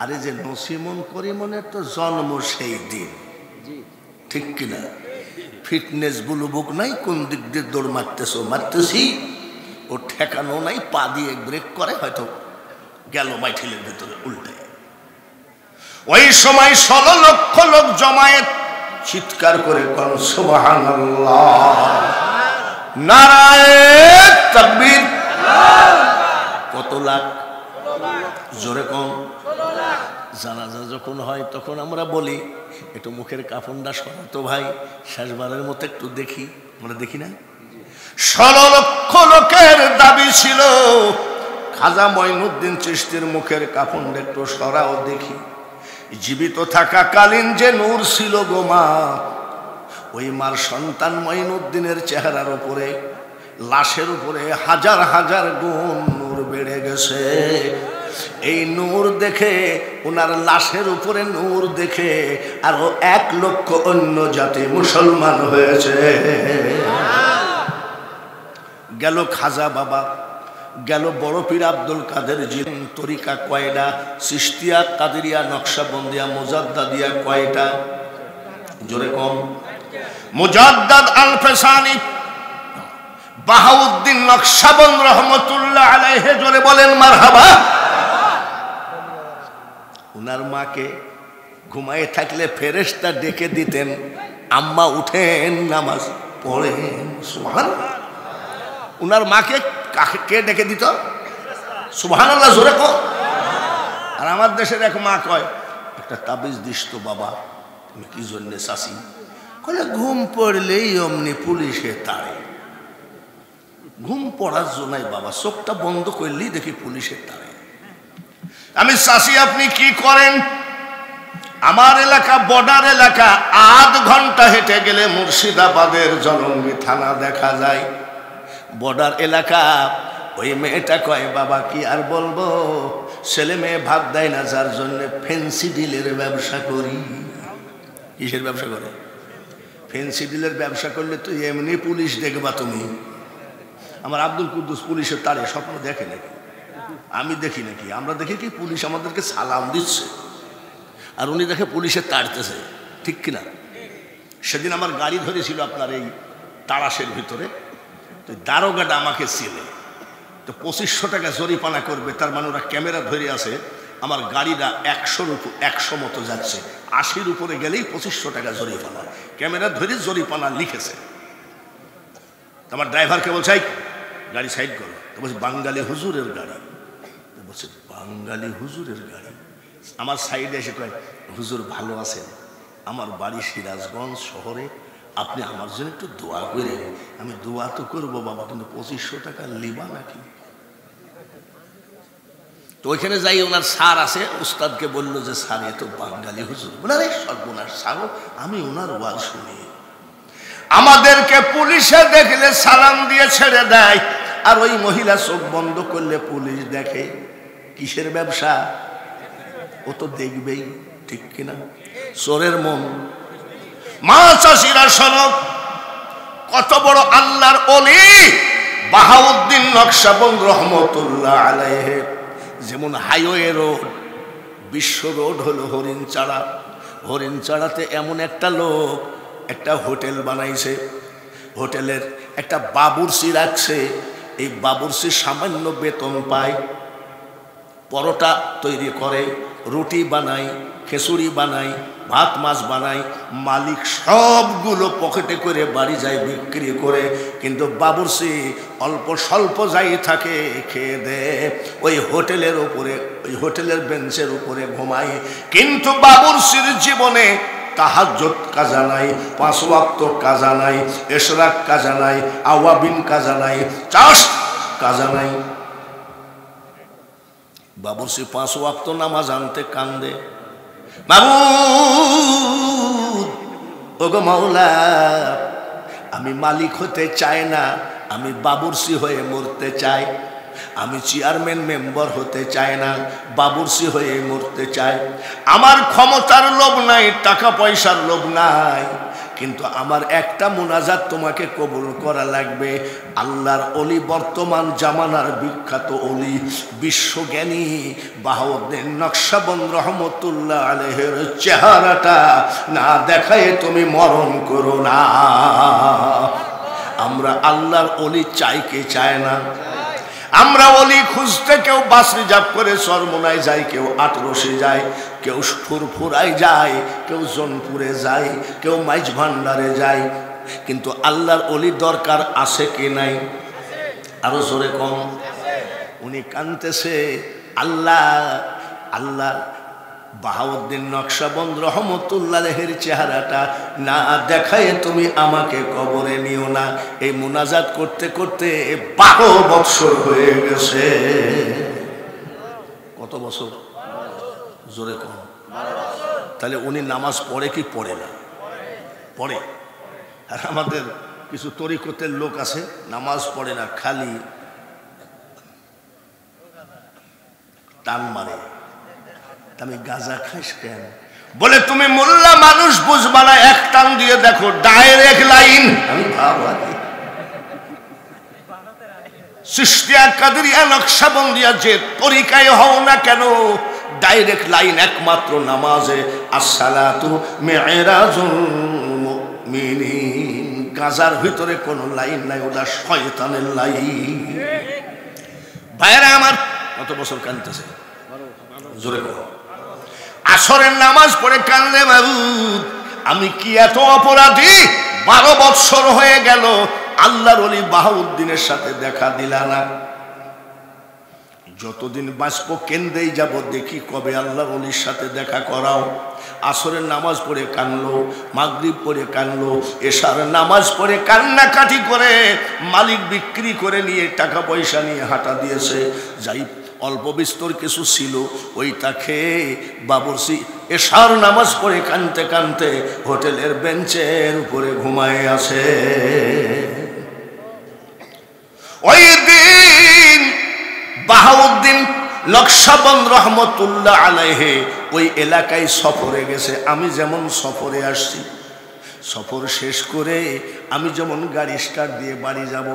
আরে যে নসিমন করিমনের তো জন্ম সেই দিন, ঠিক কিনা? ফিটনেস বুলুবুক নাই, কোন দিক দিয়ে দৌড় মারতেছো, মারতেছি, ও ঠেকানো নাই, পা দিয়ে ব্রেক করে, হয়তো গেল মাইঠিলের ভেতরে উল্টে। ওই সময় 16 লক্ষ লোক জমায়েত, চিৎকার করে কোন সুবহানাল্লাহ, নারায়ে তাকবীর। কত লাখ? জোরে কোন? জানাজা যখন হয় তখন আমরা বলি একটু মুখের কাফনটা সরাতো ভাই, শেষবারের মতো একটু দেখি। আমরা দেখি না? 16 লক্ষ লোকের দাবি ছিল, খাজা মঈনুদ্দিন চিশতির মুখের কাফনটা একটু সরাও দেখি। জীবিত থাকাকালীন যে নূর ছিল গো মা, ওই মার সন্তান মঈনুদ্দিনের চেহারার উপরে, লাশের উপরে হাজার হাজার গুণ নূর বেড়ে গেছে। এই নূর দেখে, ওনার লাশের উপরে নূর দেখে আরো 1 লক্ষ অন্য জাতি মুসলমান হয়েছে। গেল খাজা বাবা, গেল বড় পীর আব্দুল কাদের জিলানী। তরিকা কয়টা? চিশতিয়া, কাদেরিয়া, নকশবন্দিয়া, মুজাদ্দাদিয়া কয়টা? জোরে কম। মুজাদ্দাদ আল ফেসানি, বাহাউদ্দিন নকশবন্দ রহমতুল্লাহ আলাইহি, জোরে বলেন মারহাবা। উনার মাকে ঘুমায়ে থাকলে ফেরেশতা ডেকে দিতেন, আম্মা উঠেন, নামাজ পড়েন। সুবহানাল্লাহ। উনার মাকে কে ডেকে দিত? সুবহানাল্লাহ, জোরে কো। আর আমার দেশের এক মা কয়, একটা তাবিজ দিস তো বাবা। তুমি কি জন্য চাষি? কলে ঘুম পড়লেই অমনি পুলিশে তাড়ে। ঘুম পড়ার জন্যই বাবা, চোখটা বন্ধ করলেই দেখি পুলিশে তাড়ে। আমি চাষি, আপনি কি করেন? আমার এলাকা বর্ডার এলাকা, 8 ঘন্টা হেঁটে গেলে মুর্শিদাবাদের জলঙ্গি থানা দেখা যায়। বর্ডার এলাকা। ওই মেয়েটা কয়, বাবা কি আর বলবো, ছেলে মেয়ে ভাত দেয় না, যার জন্য ফেন্সি ডিলের ব্যবসা করি। কিসের ব্যবসা করে? ফেন্সি ডিলের ব্যবসা করলে তো এমনি পুলিশ দেখবা তুমি। আমার আব্দুল কুদ্দুস পুলিশের তারে স্বপ্ন দেখে নাকি? আমি দেখি নাকি? আমরা দেখি কি পুলিশ আমাদেরকে সালাম দিচ্ছে, আর উনি দেখে পুলিশের তাড়তেছে, ঠিক কিনা? সেদিন আমার গাড়ি ধরেছিল আপনার এই তাড়াশের ভিতরে, তো দারোগাটা আমাকে চেনে, তো 2500 টাকা জরিমানা করবে। তার মানে ওরা ক্যামেরা ধরে আছে, আমার গাড়িটা 100 মতো যাচ্ছে, 80-র উপরে গেলেই 2500 টাকা জরিমানা। ক্যামেরা ধরে জরিমানা লিখেছে। আমার ড্রাইভারকে বলছে, গাড়ি সাইড করো। তো বলছে, বাঙালি হুজুরের গাড়ি। বলছে, বাঙালি হুজুরের গাড়ি? আমার সাইডে এসে কয়, হুজুর ভালো আছেন? আমার বাড়ি সিরাজগঞ্জ শহরে, আপনি আমার জন্য একটু দোয়া করে। আমি দোয়া তো করবো বাবা, কিন্তু 2500 টাকা লিবা নাকি? তো ওইখানে যাই, ওনার স্যার আছে, উস্তাদকে বললো যে স্যার এ তো বাঙালি হুজুর। বলে, সর্বনাশ স্যার, আমি ওনার ওয়াজ শুনি। আমাদেরকে পুলিশে দেখলে সালাম দিয়ে ছেড়ে দেয়, আর ওই মহিলা চোখ বন্ধ করলে পুলিশ দেখে। কিসের ব্যবসা? ও তো দেখবেই, ঠিক কিনা? চোরের মন। মা চাষিরা শোনো, কত বড় আল্লাহর ওলি বাহাউদ্দিন নকশবন্দ রহমতুল্লাহ আলাইহি যেমন হাইওয়ে রোড, বিশ্ব রোড হলো হরিণচাড়া। হরিণচাড়াতে এমন একটা লোক একটা হোটেল বানাইছে, হোটেলের একটা বাবুর্চি রাখছে। এই বাবুর্চি সামান্য বেতন পায়, পরোটা তৈরি করে, রুটি বানায়, খিচুড়ি বানায়, ভাত মাছ বানায়। মালিক সবগুলো পকেটে করে বাড়ি যায় বিক্রি করে, কিন্তু বাবুর্চি অল্প স্বল্প যাই থাকে খেয়ে দেয় ওই হোটেলের উপরে, ওই হোটেলের বেঞ্চের উপরে ঘুমায়। কিন্তু বাবুর্চির জীবনে তাহাজ্জুদ কাজা নাই, 5 ওয়াক্ত কাজা নাই, ইশরাক কাজা নাই, আওয়াবিন কাজা নাই, চাষ কাজা নাই। বাবুর্চি 5 ওয়াক্ত নামাজ আনতে কান্দে, মাবুদ ওগো মাওলা, আমি মালিক হতে চাই না, আমি বাবুর্চি হয়ে মরতে চাই। আমি চেয়ারম্যান মেম্বার হতে চাই না, বাবুর্চি হয়ে মরতে চাই। আমার ক্ষমতার লোভ নাই, টাকা পয়সার লোভ নাই, কিন্তু আমার একটা মুনাজাত তোমাকে কবুল করা লাগবে। আল্লাহর অলি, বর্তমান জামানার বিখ্যাত অলি, বিশ্বজ্ঞানী বাহাউদ্দিন নকশবন্দ রহমতুল্লাহ আলাইহির চেহারাটা না দেখায় তুমি মরণ করো না। আমরা আল্লাহর অলি চাই কে চায় না? আমরা অলি খুঁজতে কেউ বাস রিজার্ভ করে চরমোনায় যায়, কেউ আটরসে যায়, কেউ ফুরফুরায় যায়, কেউ জোনপুরে যায়, কেউ মাইজ ভান্ডারে যায়। কিন্তু আল্লাহর অলি দরকার আছে কি নাই? আরো জোরে কম। উনি কানতেছে, আল্লাহ আল্লাহ। বাহাউদ্দিন নকশবন্দ রহমতুল্লাহ আলাইহির চেহারাটা না দেখায় তুমি আমাকে কবরে নিও না। এই মুনাজাত করতে করতে 12 বছর হয়ে গেছে। কত বছর? জোরে কম। তাহলে উনি নামাজ পড়ে কি পড়ে না? পড়ে। আর আমাদের কিছু তরিকতের লোক আছে নামাজ পড়ে না, খালি টান মারে। আমি গাঁজা খাইস কেন? বলে তুমি মোল্লা মানুষ বুঝবা না, এক টান দিয়ে দেখো ডাইরেক্ট লাইন। আমি ভাবা চিশতিয়া, কাদরিয়া, নকশবন্দিয়া যে তরিকায় হও না কেন, ডাইরেক্ট লাইন একমাত্র নামাজে। আসসালাতু মিরাজুল মুমিনিন। গাঁজার ভিতরে কোনো লাইন নাই, ওটা শয়তানের লাইন। ভাইরা আমার, কত বছর কাঁদতেছে? জোরে করো। আসরের নামাজ পড়ে কান্দে, মাবুদ আমি কি এত অপরাধী? 12 বছর হয়ে গেল আল্লাহর ওলি বাহাউদ্দিনের সাথে দেখা দিলা না। যতদিন বাঁচবো কেন্দ্রেই যাব, দেখি কবে আল্লাহর ওলির সাথে দেখা করাও। আসরের নামাজ পড়ে কানলো, মাগরিব পড়ে কানলো, এশার নামাজ পড়ে কান্নাকাটি করে মালিক বিক্রি করে নিয়ে টাকা পয়সা নিয়ে হাঁটা দিয়েছে। যাই অল্প বিস্তর কিছু ছিল ওইটা খেয়ে বাবুর্চি এশার নামাজ পড়ে কানতে কানতে হোটেলের বেঞ্চের উপরে ঘুমায় আছে। ওই দিন বাহাউদ্দিন নকশবন্দ রহমতুল্লাহ আলাইহি ওই এলাকায় সফরে গেছে। আমি যেমন সফরে আসছি, সফর শেষ করে আমি যেমন গাড়ি স্টার্ট দিয়ে বাড়ি যাব,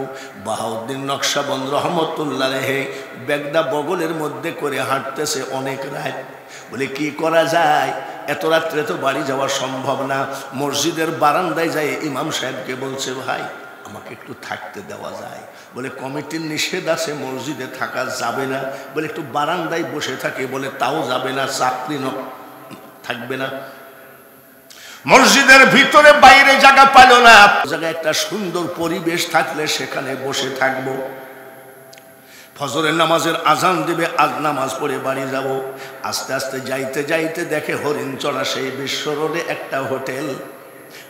বাহাউদ্দিন নকশবন্দ রহমতুল্লাহ আলাইহি ব্যাগটা বগলের মধ্যে করে হাঁটতেছে অনেক রাত। বলে কি করা যায়, এত রাত্রে তো বাড়ি যাওয়া সম্ভব না। মসজিদের বারান্দায় যায় ইমাম সাহেবকে বলছে, ভাই আমাকে একটু থাকতে দেওয়া যায়? বলে কমিটির নিষেধ আছে, মসজিদে থাকা যাবে না। বলে একটু বারান্দায় বসে থাকে? বলে তাও যাবে না, চাকরি থাকবে না। মসজিদের ভিতরে বাইরে জায়গা পাইল না, জায়গায় একটা সুন্দর পরিবেশ থাকলে সেখানে বসে থাকবো। ফজরের নামাজের আজান দেবে, আজ নামাজ পড়ে বাড়ি যাব। আস্তে আস্তে যাইতে যাইতে দেখে হরিণচড়া সেই বিশ্ব রোডে একটা হোটেল।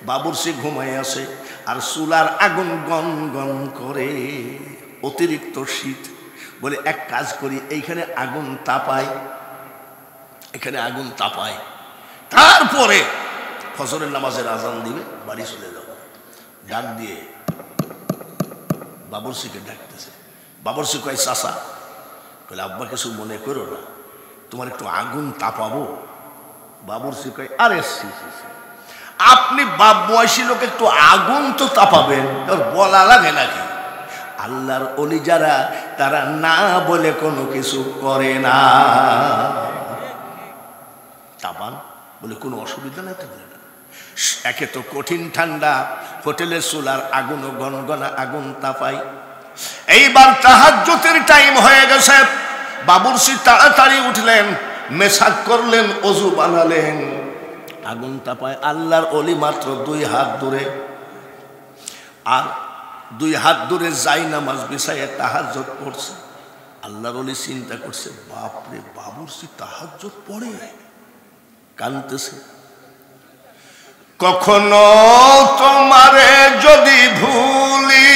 বাবুর্চি ঘুমাই আছে আর চুলার আগুন গন গন করে, অতিরিক্ত শীত। বলে এক কাজ করি, এইখানে আগুন তাপাই, এখানে আগুন তাপাই, তারপরে ফজরের নামাজের আজান দিবে, বাড়ি চলে যাব। ডাক দিয়ে বাবুর্চিকে ডাকতেছে। বাবুর্চি কয়, চাচা। বলে আব্বা কিছু মনে করো না, তোমার একটু আগুন তাপাবো। বাবুর্চি কয়, আরে আপনি বাপ বয়সী লোক, একটু আগুন তো তাপাবেন, বলা লাগে নাকি? আল্লাহর ওলি যারা তারা না বলে কোনো কিছু করে না। তাবান বলে কোনো অসুবিধা নাই তো বলে না। একে তো কঠিন ঠান্ডা, হোটেলের চুলার আগুন, গনগনা আগুন তাপাই। এইবার তাহাজ্জুদের টাইম হয়ে গেছে, বাবুর্চি তাড়াতাড়ি উঠলেন, মেসাক করলেন, ওযু বানালেন, আগুন তাপায়। আল্লাহর ওলি মাত্র 2 হাত দূরে, আর 2 হাত দূরে যাই নামাজ বিছাইয়ে তাহাজ্জুদ পড়ছে। আল্লাহর ওলি চিন্তা করছে, বাপরে বাবুর্চি তাহাজ্জুদ পড়ে, কাঁদতেছে। কখনো তোমারে যদি ভুলি,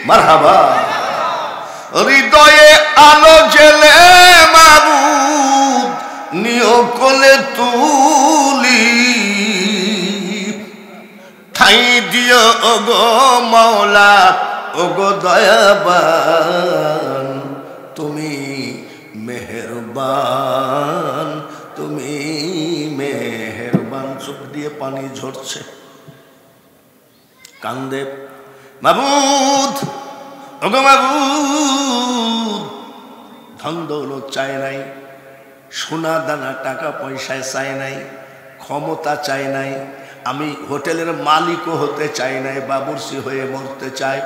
মারহাবা, হৃদয়ে আলো জেলে মাবুদ নিও কোলে তুলি, ঠাই দিও ওগো মাওলা ওগো দয়াবান, তুমি মেহেরবান, তুমি মেহেরবান। চোখ দিয়ে পানি ঝরছে, কান্দে, মাবুদ ওগো মাবুদ, ধন দৌলত চায় নাই, সোনা দানা টাকা পয়সায় চায় নাই, ক্ষমতা চায় নাই, আমি হোটেলের মালিকও হতে চাই নাই, বাবুর্চি হয়ে মরতে চাই।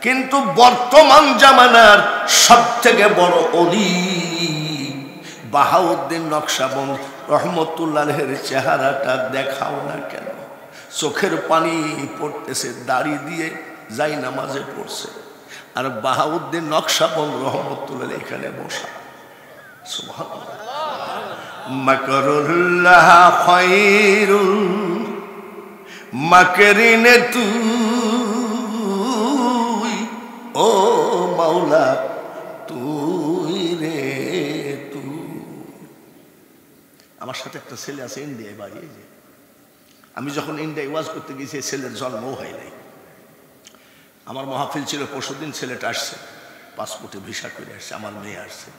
কিন্তু বর্তমান জামানার সব থেকে বড় ওলি বাহাউদ্দিন নকশবন্দ রহমতুল্লাহের চেহারাটা দেখাও না কেন? চোখের পানি পড়তেছে, দাড়ি দিয়ে যাই নামাজে পড়ছে, আর বাহাউদ্দিন নকশবন্দ রহমতুল্লাহ এখানে বসা। সুবহানাল্লাহ। মাকরুল্লাহ খায়রুল মাকরিনে তুই, ও মাওলা তুই রে তুই। আমার সাথে একটা ছেলে আছে ইন্ডিয়ায় বাড়ি। এই যে আমি যখন ইন্ডিয়ায় ওয়াজ করতে গেছি, ছেলের জন্মও হয় নাই। আমার মাহফিল ছিল পরশুদিন, ছেলেটা আসছে, পাসপোর্টে ভিসা করে আসছে, আমার মেয়ে আসছে।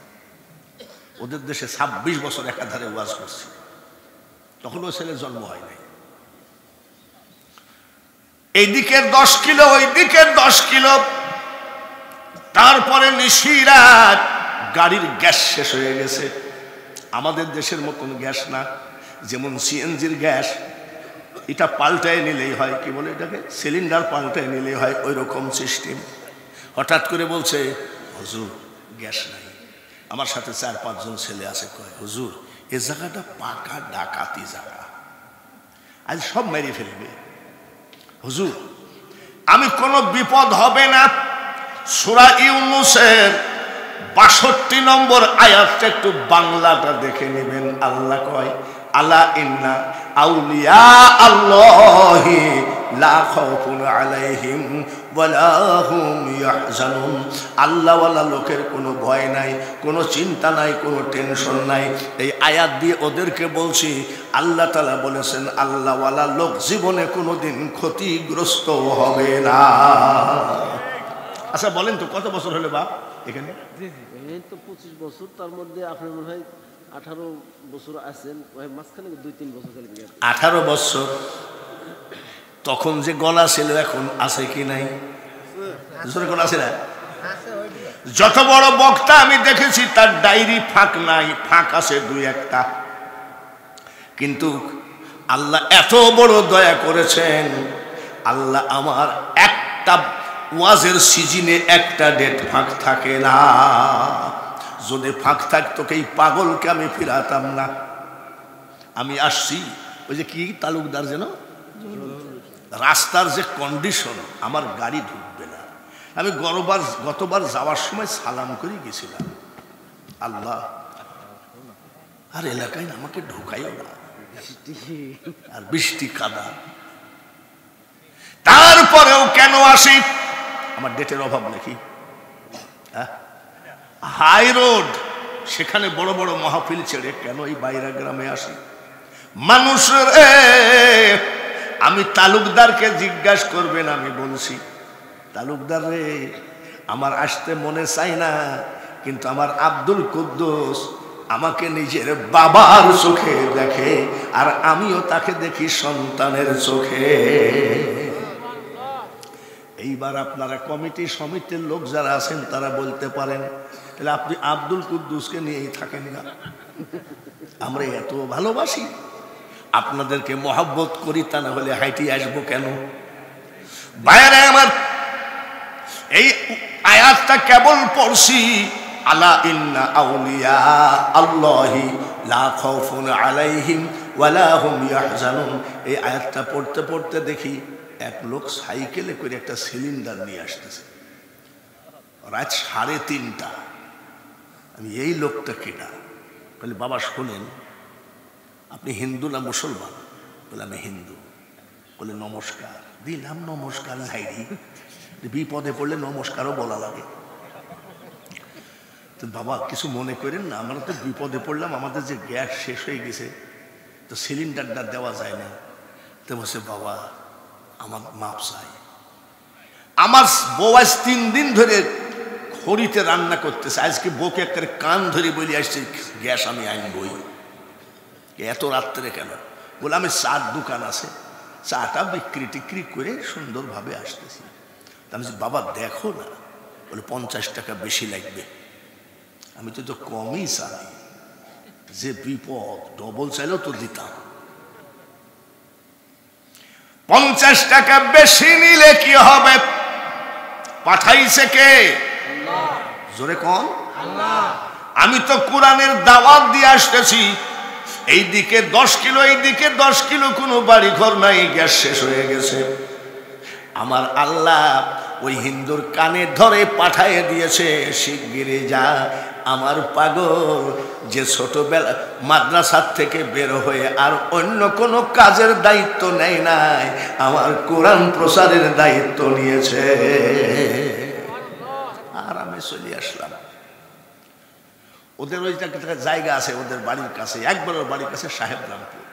ওদের দেশে 26 বছর একাধারে ওয়াজ করছি, তখন ওই ছেলের জন্ম হয় নাই। এইদিকের 10 কিলো, ওই দিকের 10 কিলো। তারপরে নিশিরাত গাড়ির গ্যাস শেষ হয়ে গেছে। আমাদের দেশের মতন গ্যাস না, যেমন সিএনজির গ্যাস, এটা পাল্টায় নিলেই হয়, কি বলে এটাকে, সিলিন্ডার পাল্টায় নিলেই হয়, ওই রকম সিস্টেম। হঠাৎ করে বলছে, হুজুর গ্যাস নাই। আমার সাথে 4-5 জন ছেলে আছে, কয় হুজুর এ জায়গাটা পাকা ডাকাতি জায়গা, আজ সব মেরে ফেলবে। হুজুর আমি কোনো বিপদ হবে না, সূরা ইউনূসের 62 নম্বর আয়াতটা একটু বাংলাটা দেখে নেবেন। আল্লাহ কয়, আলা ইন্না আউলিয়া আল্লাহি লা খাউফুন আলাইহিম ওয়ালা হুম ইয়াহজানুন। আল্লাহওয়ালা লোকের কোনো ভয় নাই, কোনো চিন্তা নাই, কোনো টেনশন নাই। এই আয়াত দিয়ে ওদেরকে বলছি, আল্লাহ তাআলা বলেছেন আল্লাহওয়ালা লোক জীবনে কোনোদিন ক্ষতিগ্রস্ত হবে না। আচ্ছা বলেন তো কত বছর হলো বাপ এখানে? এই তো 25 বছর, তার মধ্যে আপনার মনে হয় 18 বছর আছেন, মাঝখানে 2-3 বছর চলে গেছে। 18 বছর। তখন যে গলা ছিল এখন আছে কি নাই? কোন আছে না? যত বড় বক্তা আমি দেখেছি তার ডায়েরি ফাঁক নাই, ফাঁক আছে 2-1টা। কিন্তু আল্লাহ এত বড় দয়া করেছেন, আল্লাহ আমার একটা ওয়াজের সিজনে একটা ডেট ফাঁক থাকে না। যদি ফাঁক থাকতো এই পাগলকে আমি ফিরাতাম না। আমি আসছি, ওই যে কি তালুকদার যেন, রাস্তার যে কন্ডিশন, আমার গাড়ি ঢুকবে না। আমি গতবার যাওয়ার সময় সালাম করে গেছিলাম, আল্লাহ আর এলাকায় আমাকে ঢুকাইও না, আর বৃষ্টি কাদা। তারপরেও কেন আসি? আমার ডেটের অভাব নাকি? হাই রোড, সেখানে বড় বড় মাহফিল ছেড়ে কেন এই বাইরা গ্রামে আসি? মানুষের আমি তালুকদারকে জিজ্ঞাসা করবেন, আমি বলছি তালুকদার রে আমার আসতে মনে চাই না, কিন্তু আমার আব্দুল কুদ্দুস আমাকে নিজের বাবার চোখে দেখে, আর আমিও তাকে দেখি সন্তানের চোখে। এইবার আপনারা কমিটি সমিতির লোক যারা আছেন তারা বলতে পারেন, তাহলে আপনি আব্দুল কুদ্দুসকে নিয়েই থাকেন না? আমরা এত ভালোবাসি, আপনাদেরকে মহব্বত করি, তা না হলে হাইটি আসবো কেন? বাইরে আমার এই আয়াতটা কেবল পড়ছি, আলা ইন্না আউলিয়া আল্লাহি লা খাউফুন আলাইহিম ওয়ালা হুম ইয়াহজানুন। এই আয়াতটা পড়তে পড়তে দেখি এক লোক সাইকেলে করে একটা সিলিন্ডার নিয়ে আসতেছে, রাত 3:30। আমি এই লোকটা কেনা? বলে বাবা শোনেন, আপনি হিন্দু না মুসলমান? বলে আমি হিন্দু। বলে নমস্কার। দিলাম নমস্কার, ঝাইরি বিপদে পড়লে নমস্কারও বলা লাগে। তো বাবা কিছু মনে করেন না, আমরা তো বিপদে পড়লাম, আমাদের যে গ্যাস শেষ হয়ে গেছে, তো সিলিন্ডারটা দেওয়া যায় না। তো বলছে বাবা আমার মাপ চাই, আমার বউ আজ 3 দিন ধরে খড়িতে রান্না করতেছে, আজকে বউকে একটা কান ধরে বলে আসছে গ্যাস আমি আনবই, এত রাত্রে কেন? বলে আমি চার দোকান আছে, চাটা বিক্রি টিক্রি করে সুন্দরভাবে আসতেছি। আমি বাবা দেখো না। বলে 50 টাকা বেশি লাগবে। আমি তো কমই চাই, যে বিপদ, ডবল চাইলেও তো দিতাম। 50 টাকা বেশি নিলে কি হবে? পাঠাইছে কে? জোরে কোন? আমি তো কোরআনের দাওয়াত দিয়ে আসতেছি, এইদিকে 10 কিলো, এইদিকে 10 কিলো, কোনো বাড়ি ঘর নাই, গ্যাস শেষ হয়ে গেছে। আমার আল্লাহ ওই হিন্দুর কানে ধরে পাঠিয়ে দিয়েছে, শিগগিরই যা। আমার পাগল যে ছোটবেলা মাদ্রাসার থেকে বের হয়ে আর অন্য কোনো কাজের দায়িত্ব নেয় নাই, আমার কোরআন প্রচারের দায়িত্ব নিয়েছে। আর আমি চলে আসলাম। ওদের ওই জায়গা আছে, ওদের বাড়ির কাছে, একবার ওর বাড়ির কাছে সাহেবরামপুর।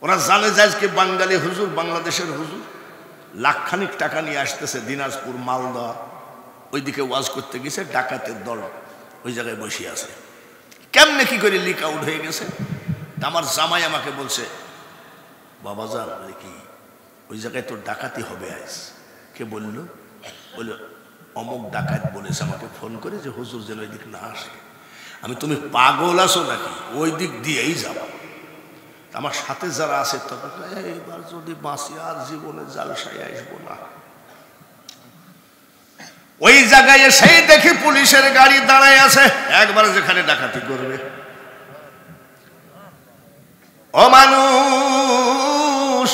ওরা জানে যে আজকে বাঙালি হুজুর, বাংলাদেশের হুজুর লাখখানিক টাকা নিয়ে আসতেছে দিনাজপুর, মালদা, ওইদিকে ওয়াজ করতে গেছে, ডাকাতের দল ওই জায়গায় বসে আছে। কেমনে কি করে লিক আউট হয়ে গেছে। আমার জামাই আমাকে বলছে, বাবা যান কি ওই জায়গায় তো ডাকাতি হবে আজ? কে বলল? বলল অমুক ডাকাত বলেছে আমাকে ফোন করে যে হুজুর যেন ওই দিক না আসে। আমি তুমি পাগল আছো নাকি? ওই দিক দিয়েই যাবো। আমার সাথে যারা আছে তখন এইবার যদি বাঁচি আর জীবনে জালসায় আসবো না। ওই জায়গায় সেই দেখি পুলিশের গাড়ি দাঁড়ায় আছে, একবার যেখানে ডাকাতি করবে। ও মানুষ,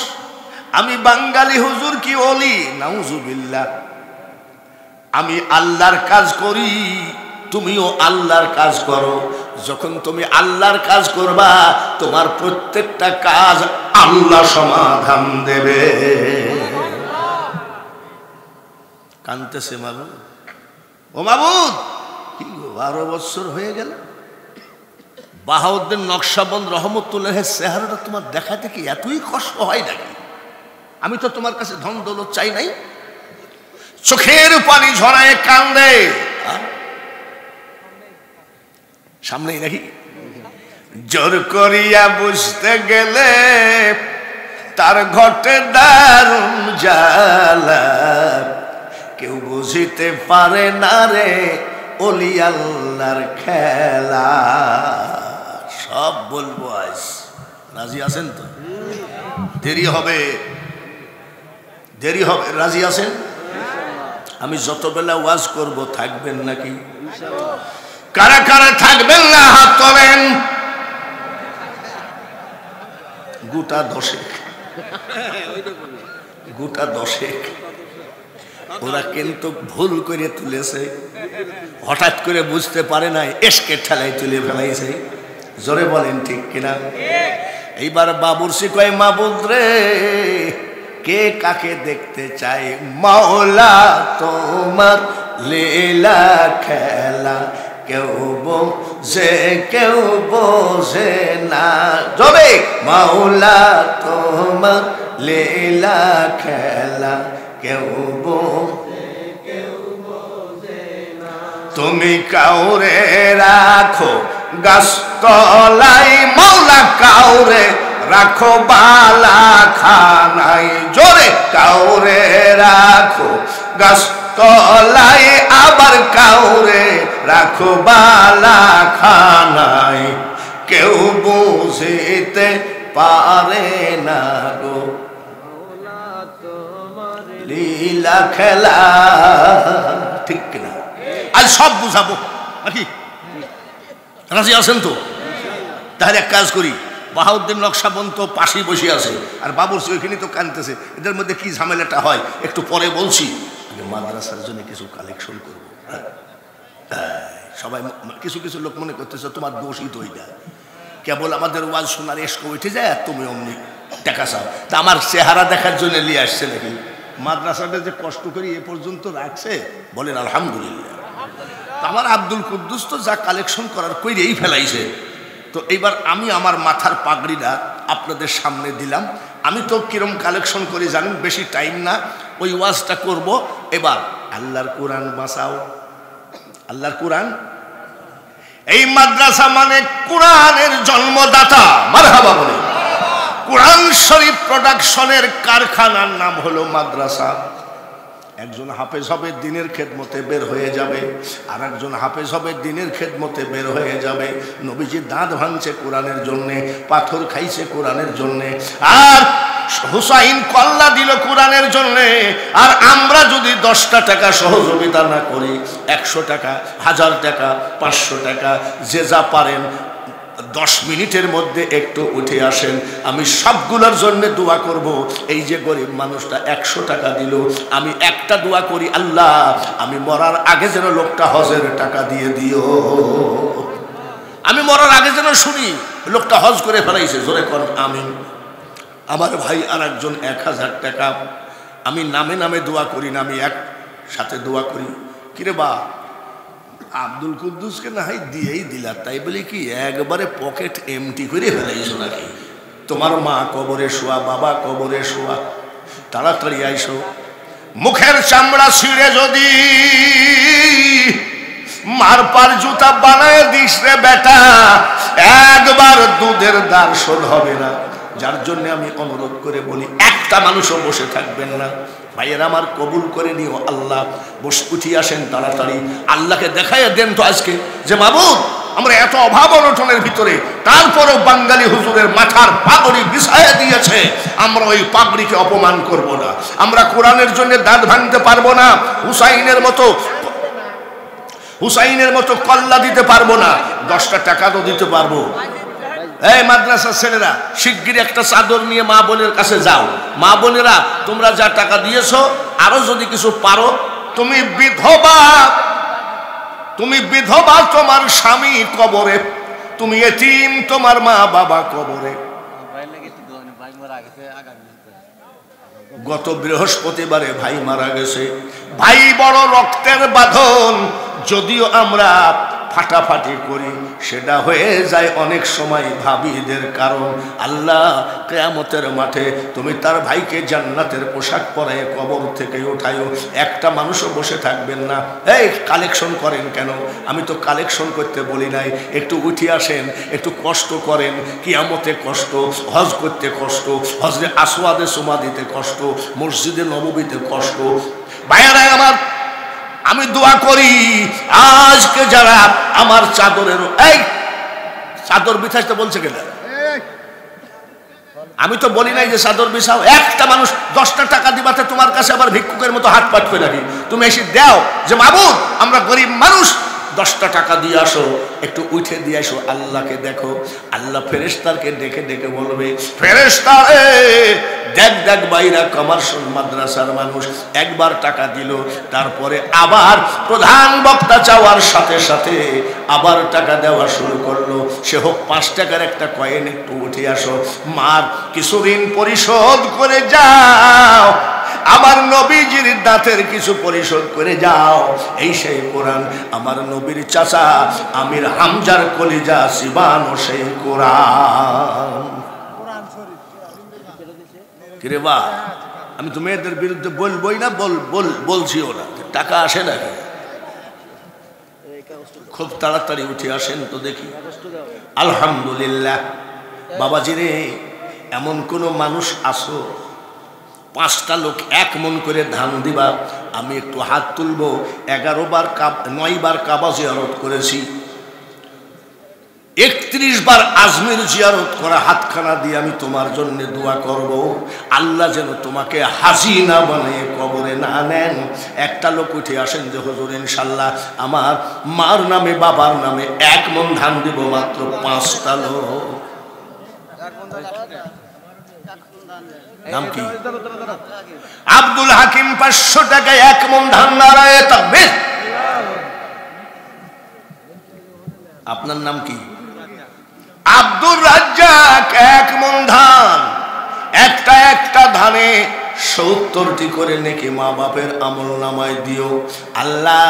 আমি বাঙালি হুজুর কি ওলি? নাউজুবিল্লাহ। আমি আল্লাহর কাজ করি, তুমিও আল্লাহর কাজ করো। যখন তুমি আল্লাহর কাজ করবা, তোমার প্রত্যেকটা কাজ আল্লাহ সমাধান দেবে। কানতেছে মাবুদ। ও মাবুদ, কি 12 বছর হয়ে গেল। বাহাউদ্দিন নকশবন্দ রহমতুল্লাহের চেহারাটা তোমার দেখাতে কি এতই কষ্ট হয় নাকি? আমি তো তোমার কাছে ধন দৌলত চাই নাই। চোখের পানি ঝরায় কান্দে। সামনেই নাকি? জোর করিয়া বুঝতে গেলে তার ঘটে দারুণ জ্বালা, কেউ বুঝিতে পারে না রে ওলি আল্লাহর খেলা। সব বলবো আজ, রাজি আছেন তো? দেরি হবে, দেরি হবে, রাজি আছেন? আমি যত বেলা ওয়াজ করব থাকবেন নাকি? কারা কারা থাকবেন না হাত তোলেন। গোটা 10, গোটা 10। ওরা কিন্তু ভুল করে তুলেছে, হঠাৎ করে বুঝতে পারে নাই, এসকে ঠেলায় তুলে ফেলাইছে। জোরে বলেন ঠিক কিনা? এইবার বাবুরসি কয়, মাবুদ রে কে কাকে দেখতে চায়? মাওলা তোমার লীলা খেলা কেউ বোঝে কেউ বোঝে না। জোরে, মাওলা তোমার লীলা খেলা কেউ বোঝে কেউ বোঝে না। তুমি কাউরে রাখো গাছতলাই, মাওলা কাউরে রাখো বালা খানাই। জোরে, কাউরে রাখো গাছ তলায় আবার কাউরে রাখো বালা খানায়, কেউ বুঝিতে পারে না গো লীলা খেলা। ঠিক কিনা? আজ সব বুঝাবো নাকি? রাজি আছেন তো? তাহলে এক কাজ করি, বাহাউদ্দিন নকশবন্দ তো পাশেই বসে আছে, আর বাবুর্চি ওইখানে তো কানতেছে, এদের মধ্যে কি ঝামেলাটা হয় একটু পরে বলছি। মাদ্রাসার জন্য কিছু কালেকশন করবো। সবাই কিছু কিছু লোক মনে করতেছে তোমার দোষই তো ওইটা, কেবল আমাদের ওয়াজ শোনার এসকে উঠে যায় আর তুমি অমনি টাকা চাও। তা আমার চেহারা দেখার জন্য নিয়ে আসছে নাকি? মাদ্রাসাটা যে কষ্ট করি এ পর্যন্ত রাখছে, বলেন আলহামদুলিল্লাহ। আমার আব্দুল কুদ্দুস তো যা কালেকশন করার কইরেই ফেলাইছে। তো এইবার আমি আমার মাথার পাগড়িটা আপনাদের সামনে দিলাম। আমি তো কিরম কালেকশন করি জানেন, বেশি টাইম না, ওই ওয়াজটা করব। এবার আল্লাহর কোরআন বাঁচাও, আল্লাহর কোরআন। এই মাদ্রাসা মানে কোরআনের জন্মদাতা, মারহাবা বলে। কোরআন শরীফ প্রোডাকশনের কারখানার নাম হলো মাদ্রাসা। একজন হাফেজ হবে দিনের খেদমতে বের হয়ে যাবে, আর একজন হাফেজ হবে দিনের খেদমতে বের হয়ে যাবে। নবীজি দাঁত ভাঙছে কোরআনের জন্যে, পাথর খাইছে কোরআনের জন্যে, আর হুসাইন কল্লা দিল কোরআনের জন্যে। আর আমরা যদি 10টা টাকা সহযোগিতা না করি, 100 টাকা, 1000 টাকা, 500 টাকা, যে যা পারেন 10 মিনিটের মধ্যে একটু উঠে আসেন, আমি সবগুলোর জন্য দোয়া করব। এই যে গরিব মানুষটা 100 টাকা দিল, আমি একটা দোয়া করি, আল্লাহ আমি মরার আগে যেন লোকটা হজের টাকা দিয়ে দিও। আমি মরার আগে যেন শুনি লোকটা হজ করে ফেলাইছে, জোরে কর আমিন। আমার ভাই আর একজন 1000 টাকা, আমি নামে নামে দোয়া করি না, আমি একসাথে দোয়া করি। কিরে বা আব্দুল কুদ্দুসকে না হয় দিয়েই দিলা, তাই বলি কি একবারে পকেট এমটি করে ফেলাইছো নাকি? তোমার মা কবরে শোয়া, বাবা কবরে শোয়া, তাড়াতাড়ি আইসো। মুখের চামড়া ছিঁড়ে যদি মারপার জুতা বানায় দিস রে বেটা, একবার দুধের দ্বার শোধ হবে না। যার জন্য আমি অনুরোধ করে বলি, একটা মানুষও বসে থাকবেন না। ভাইয়ের আমার কবুল করে নিও আল্লাহ। বস উঠি আসেন তাড়াতাড়ি, আল্লাহকে দেখাইয়া দেন তো আজকে যে মাবুদ আমরা এত অভাব অনটনের ভিতরে, তারপরেও বাঙালি হুজুরের মাথার পাগড়ি বিছাইয়া দিয়েছে, আমরা ওই পাগড়িকে অপমান করব না। আমরা কোরআনের জন্য দাঁত ভাঙতে পারবো না, হুসাইনের মতো কল্লা দিতে পারবো না, 10টা টাকা তো দিতে পারবো। এই মাদ্রাসার ছেলেরা শিগগির একটা চাদর নিয়ে মা বোনের কাছে যাও। মা বোনেরা তোমরা যা টাকা দিয়েছো, আরো যদি কিছু পারো, তুমি বিধবা তোমার স্বামী কবরে, তুমি এতিম তোমার মা বাবা কবরে। গত বৃহস্পতিবারে ভাই মারা গেছে। ভাই বড় রক্তের বাঁধন, যদিও আমরা ফাটাফাটি করি, সেটা হয়ে যায় অনেক সময় ভাবিদের কারণ। আল্লাহ কিয়ামতের মাঠে তুমি তার ভাইকে জান্নাতের পোশাক পরায় কবর থেকে উঠায়ো, একটা মানুষও বসে থাকবেন না। এই কালেকশন করেন কেন? আমি তো কালেকশন করতে বলি নাই, একটু উঠে আসেন, একটু কষ্ট করেন। কিয়ামতে কষ্ট, হজ করতে কষ্ট, হজরে আসওয়াদে সুমা দিতে কষ্ট, মসজিদে নববীতে কষ্ট। ভাইয়ারা আমার, আমি দোয়া করি আজকে যারা আমার চাদরের, এই চাদর বিছাইতে বলছে কেন? আমি তো বলি নাই যে চাদর বিছাও। একটা মানুষ 10টা টাকা দিবাতে তোমার কাছে আবার ভিক্ষুকের মতো হাত পাতবে নাকি? তুমি এসে দাও যে মাবুদ আমরা গরিব মানুষ, 10টা টাকা দিয়ে আসো, একটু উঠে দিয়ে আসো। আল্লাহকে দেখো, আল্লাহ ফেরেশতাকে ডেকে ডেকে বলবে, ফেরেশতা দেখ বাইরা কমার্শিয়াল মাদ্রাসার মানুষ একবার টাকা দিল, তারপরে আবার প্রধান বক্তা চাওয়ার সাথে সাথে আবার টাকা দেওয়া শুরু করলো। সে হোক 5 টাকার একটা কয়েন, একটু উঠে আসো, মার কিছু ঋণ পরিশোধ করে যাও, আমার নবীজির দাঁতের কিছু পরিশোধ করে যাও। এই সেই কোরআন, আমার নবীর চাচা আমির হামজার কলিজা সিবানো সেই কোরআন। কিরে বা, আমি তো মেয়েদের বিরুদ্ধে বলবই না, বলছিও না। টাকা আসে না, খুব তাড়াতাড়ি উঠে আসেন তো দেখি। আলহামদুলিল্লাহ। বাবাজি রে, এমন কোন মানুষ আসো 5টা লোক 1 মন করে ধান দিবা, আমি একটু হাত তুলবো। 9 বার কাবা জিয়ারত করেছি, 31 বার আজমির জিয়ারত করা হাতখানা দিয়ে আমি তোমার জন্য দোয়া করব, আল্লাহ যেন তোমাকে হাজি না বানিয়ে কবরে না নেন। একটা লোক উঠে আসেন যে হুজুর ইনশাল্লাহ আমার মার নামে বাবার নামে 1 মণ ধান দিব, মাত্র 5টা লোক। নাম কি? আব্দুল হাকিম 500 টাকায় 1 মণ ধান। নারায়ে তাকবীর। আপনার নাম কি? আব্দুর রাজ্জাক। 1 মণ ধান, একটা ধানে 70টি করে নেকি মা বাপের আমল নামায় দিও। আল্লাহ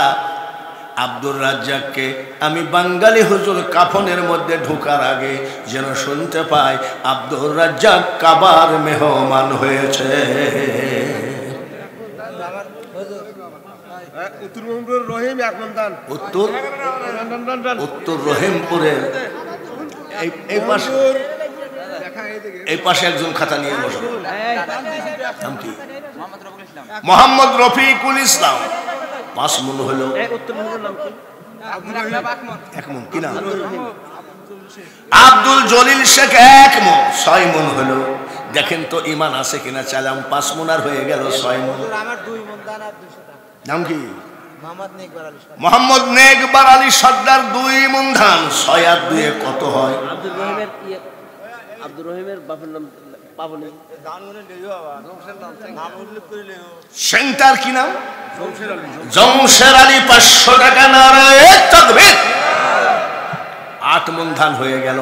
আব্দুর রাজ্জাককে আমি বাঙালি হুজুর কাফনের মধ্যে ঢোকার আগে যেন শুনতে পাই আব্দুর রাজ্জাক কাবার মেহমান হয়েছে। উত্তর রহিমপুরের এই পাশে একজন খাতা নিয়ে বসো। নাম কি? মোহাম্মদ রফিকুল ইসলাম। 5 মণ হলো। 1 মণ কি নাম? আব্দুল জলিল শেখ 1 মণ। 6 মণ হলো। দেখেন তো ইমান আছে কিনা। চালাম 5 মণ আর হয়ে গেল 6 মণ। নাম কি? মোহাম্মদ নেকবার আলী সর্দার 2 মণ ধান। 6 আর 2 কত হয়? আব্দুর রহিমের বাপের নাম পাবনি। সেন্টার কি নাম? জমশের আলী। 500 টাকা। নারায়ে তাকবীর। 8 মণ ধান হয়ে গেল।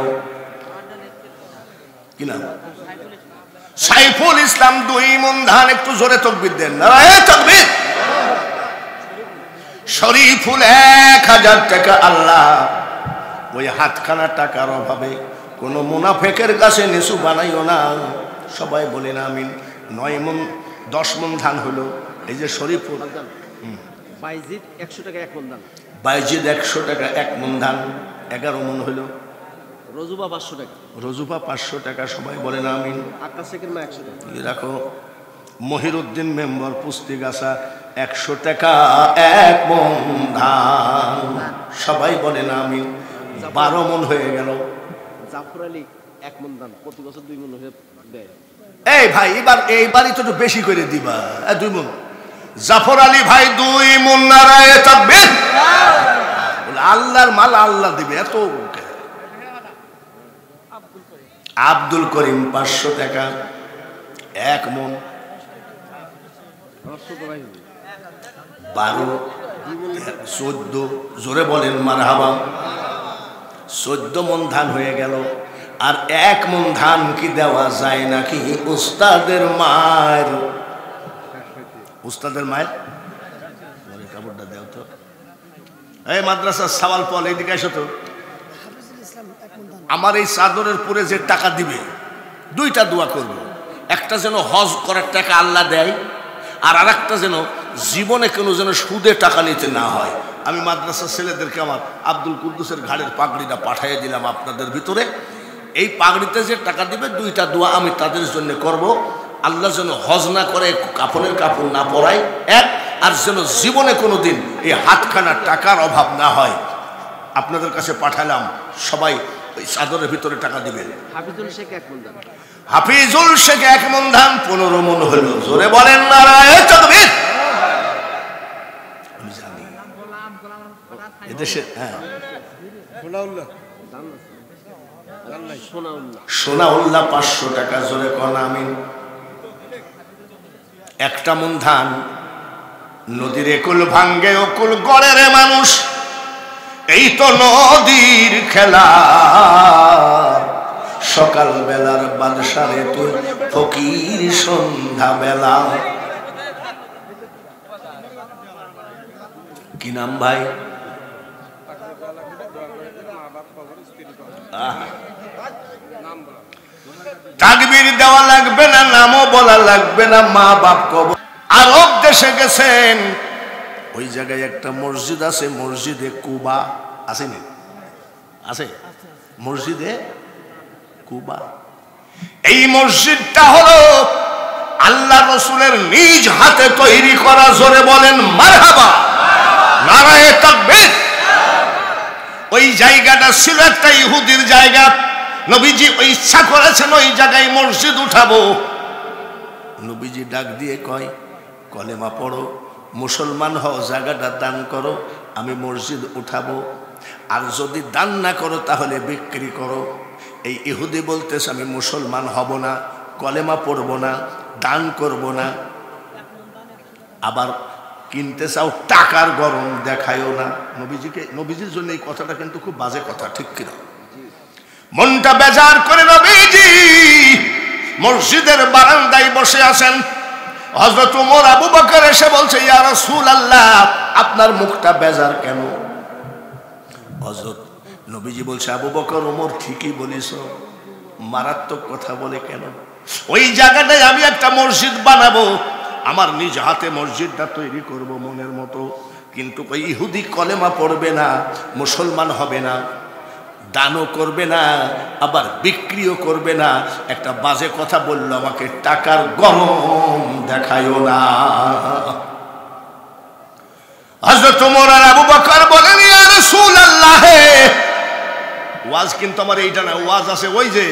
কি নাম? সাইফুল ইসলাম। 2 মণ ধান। একটু জোরে তাকবীর দেন। নারায়ে তাকবীর। শরীফুল 1000 টাকা। আল্লাহ ওই হাতখানা টাকার অভাবে কোন মুনাফেকের কাছে নিচু বানাইও না। সবাই বলেন আমিন। 9 মণ 10 মণ ধান হলো। এই যে শরীফুল। বাইজিদ 100 টাকা 1 মণ ধান। বাইজিদ 100 টাকা 1 মণ ধান। 11 মণ হলো। রজুবা 500 টাকা। রজুবা 500 টাকা। সবাই বলেন আমিন। আকাশ শেখের মা 100 টাকা। রাখো। মহিরুদ্দিন মেম্বার পুস্তিগাছা 100 টাকা 1 মণ ধান। সবাই বলেন আমিন। 12 মণ হয়ে গেল। জাফর আলী 1 মণ ধান। প্রতি বছর 2 মণ হয়ে দেয়। এই ভাই এইবারই তো একটু বেশি করে দিবা। 2 মণ। জাফর আলী ভাই 2 মণ। নারায়ে তাকবীর। আল্লাহর মাল আল্লাহ দিবে। এত আব্দুল করিম 500 টাকা 1 মণ। 12 14 জোরে বলেন মারহাবা। 14 মণ ধান হয়ে গেল। আর 1 মণ ধান কি দেওয়া যায় নাকি? উস্তাদের মায়ের। উস্তাদের মায়ের কাপড়টা দেও তো। এই মাদ্রাসার সওয়াল পল এইদিকে এসো তো। আমার এই চাদরের পরে যে টাকা দিবে 2টা দোয়া করব। একটা যেন হজ করার টাকা আল্লাহ দেয়, আর আরেকটা যেন জীবনে কোনো যেন সুদে টাকা নিতে না হয়। আমি মাদ্রাসার ছেলেদেরকে আমার আব্দুল কুদ্দুসের ঘাড়ের পাগড়িটা পাঠিয়ে দিলাম আপনাদের ভিতরে। এই পাগড়িতে যে টাকা দিবে 2টা দোয়া আমি তাদের জন্য করব। আল্লাহ যেন হজ না করে, কাফনের কাপড় না পরায়, 1, আর যেন জীবনে কোনো দিন এই হাতখানা টাকার অভাব না হয়। আপনাদের কাছে পাঠালাম। সবাই ওই চাদরের ভিতরে টাকা দিবেন। হাফিজুল শেখ 1 মণ ধান। হাফিজুল শেখ 1 মণ ধান। 15 মণ হলো। জোরে বলেন নারায়ে তাকবীর। আমি জানি এদেশে সোনাউল্লাহ 500 টাকা। জোরে কোন আমিন। 1 মণ ধান। নদীর একুল ভাঙ্গে অকুল গড়ে রে মানুষ, এই তো নদীর খেলা। সকাল বেলার বাদশারে তুই ফকির সন্ধ্যা বেলা। কি নাম ভাই? তাকবীর দেওয়া লাগবে না, নামও বলা লাগবে না, মা বাপ কবর। আরব দেশে গেছেন, ওই জায়গায় একটা মসজিদ আছে, মসজিদে কুবা। আসেনি? আছে মসজিদে কুবা। এই মসজিদটা হলো আল্লাহ রসুলের নিজ হাতে তৈরি করা। জোরে বলেন ওই জায়গাটা ছিল একটা ইহুদির জায়গা। নবীজি ওই ইচ্ছা করেছেন ওই জায়গায় মসজিদ উঠাবো। নবীজি ডাক দিয়ে কয়, কলেমা পড়ো, মুসলমান হও, জায়গাটা দান করো, আমি মসজিদ উঠাবো। আর যদি দান না করো তাহলে বিক্রি করো। এই ইহুদি বলতেছে আমি মুসলমান হব না, কলেমা পড়ব না, দান করব না। আবার কিনতে চাও, টাকার গরম দেখায়ও না। নবীজির জন্য এই কথাটা কিন্তু খুব বাজে কথা, ঠিক কিনা? মনটা বেজার করে নবীজি মসজিদের বারান্দায় বসে আছেন। হযরত ওমর আবু বকর এসে বলছে, ইয়া রাসূলুল্লাহ, আপনার মুখটা বেজার কেন? হযরত নবীজি বলছে, আবু বকর, ওমর ঠিকই বলিস, মারাত্মক কথা বলে কেন? ওই জায়গাটায় আমি একটা মসজিদ বানাবো, আমার নিজ হাতে মসজিদটা তৈরি করব মনের মতো। কিন্তু ওই ইহুদি কলেমা পড়বে না, মুসলমান হবে না, দানও করবে না, আবার বিক্রিও করবে না। একটা বাজে কথা বলল আমাকে, টাকার গরম দেখায়ও না। হযরত ওমর আর আবু বকর বলেন, ইয়া রাসূলুল্লাহ, ওয়াজ কিন্তু আমার এইটা না, ওয়াজ আছে ওই যে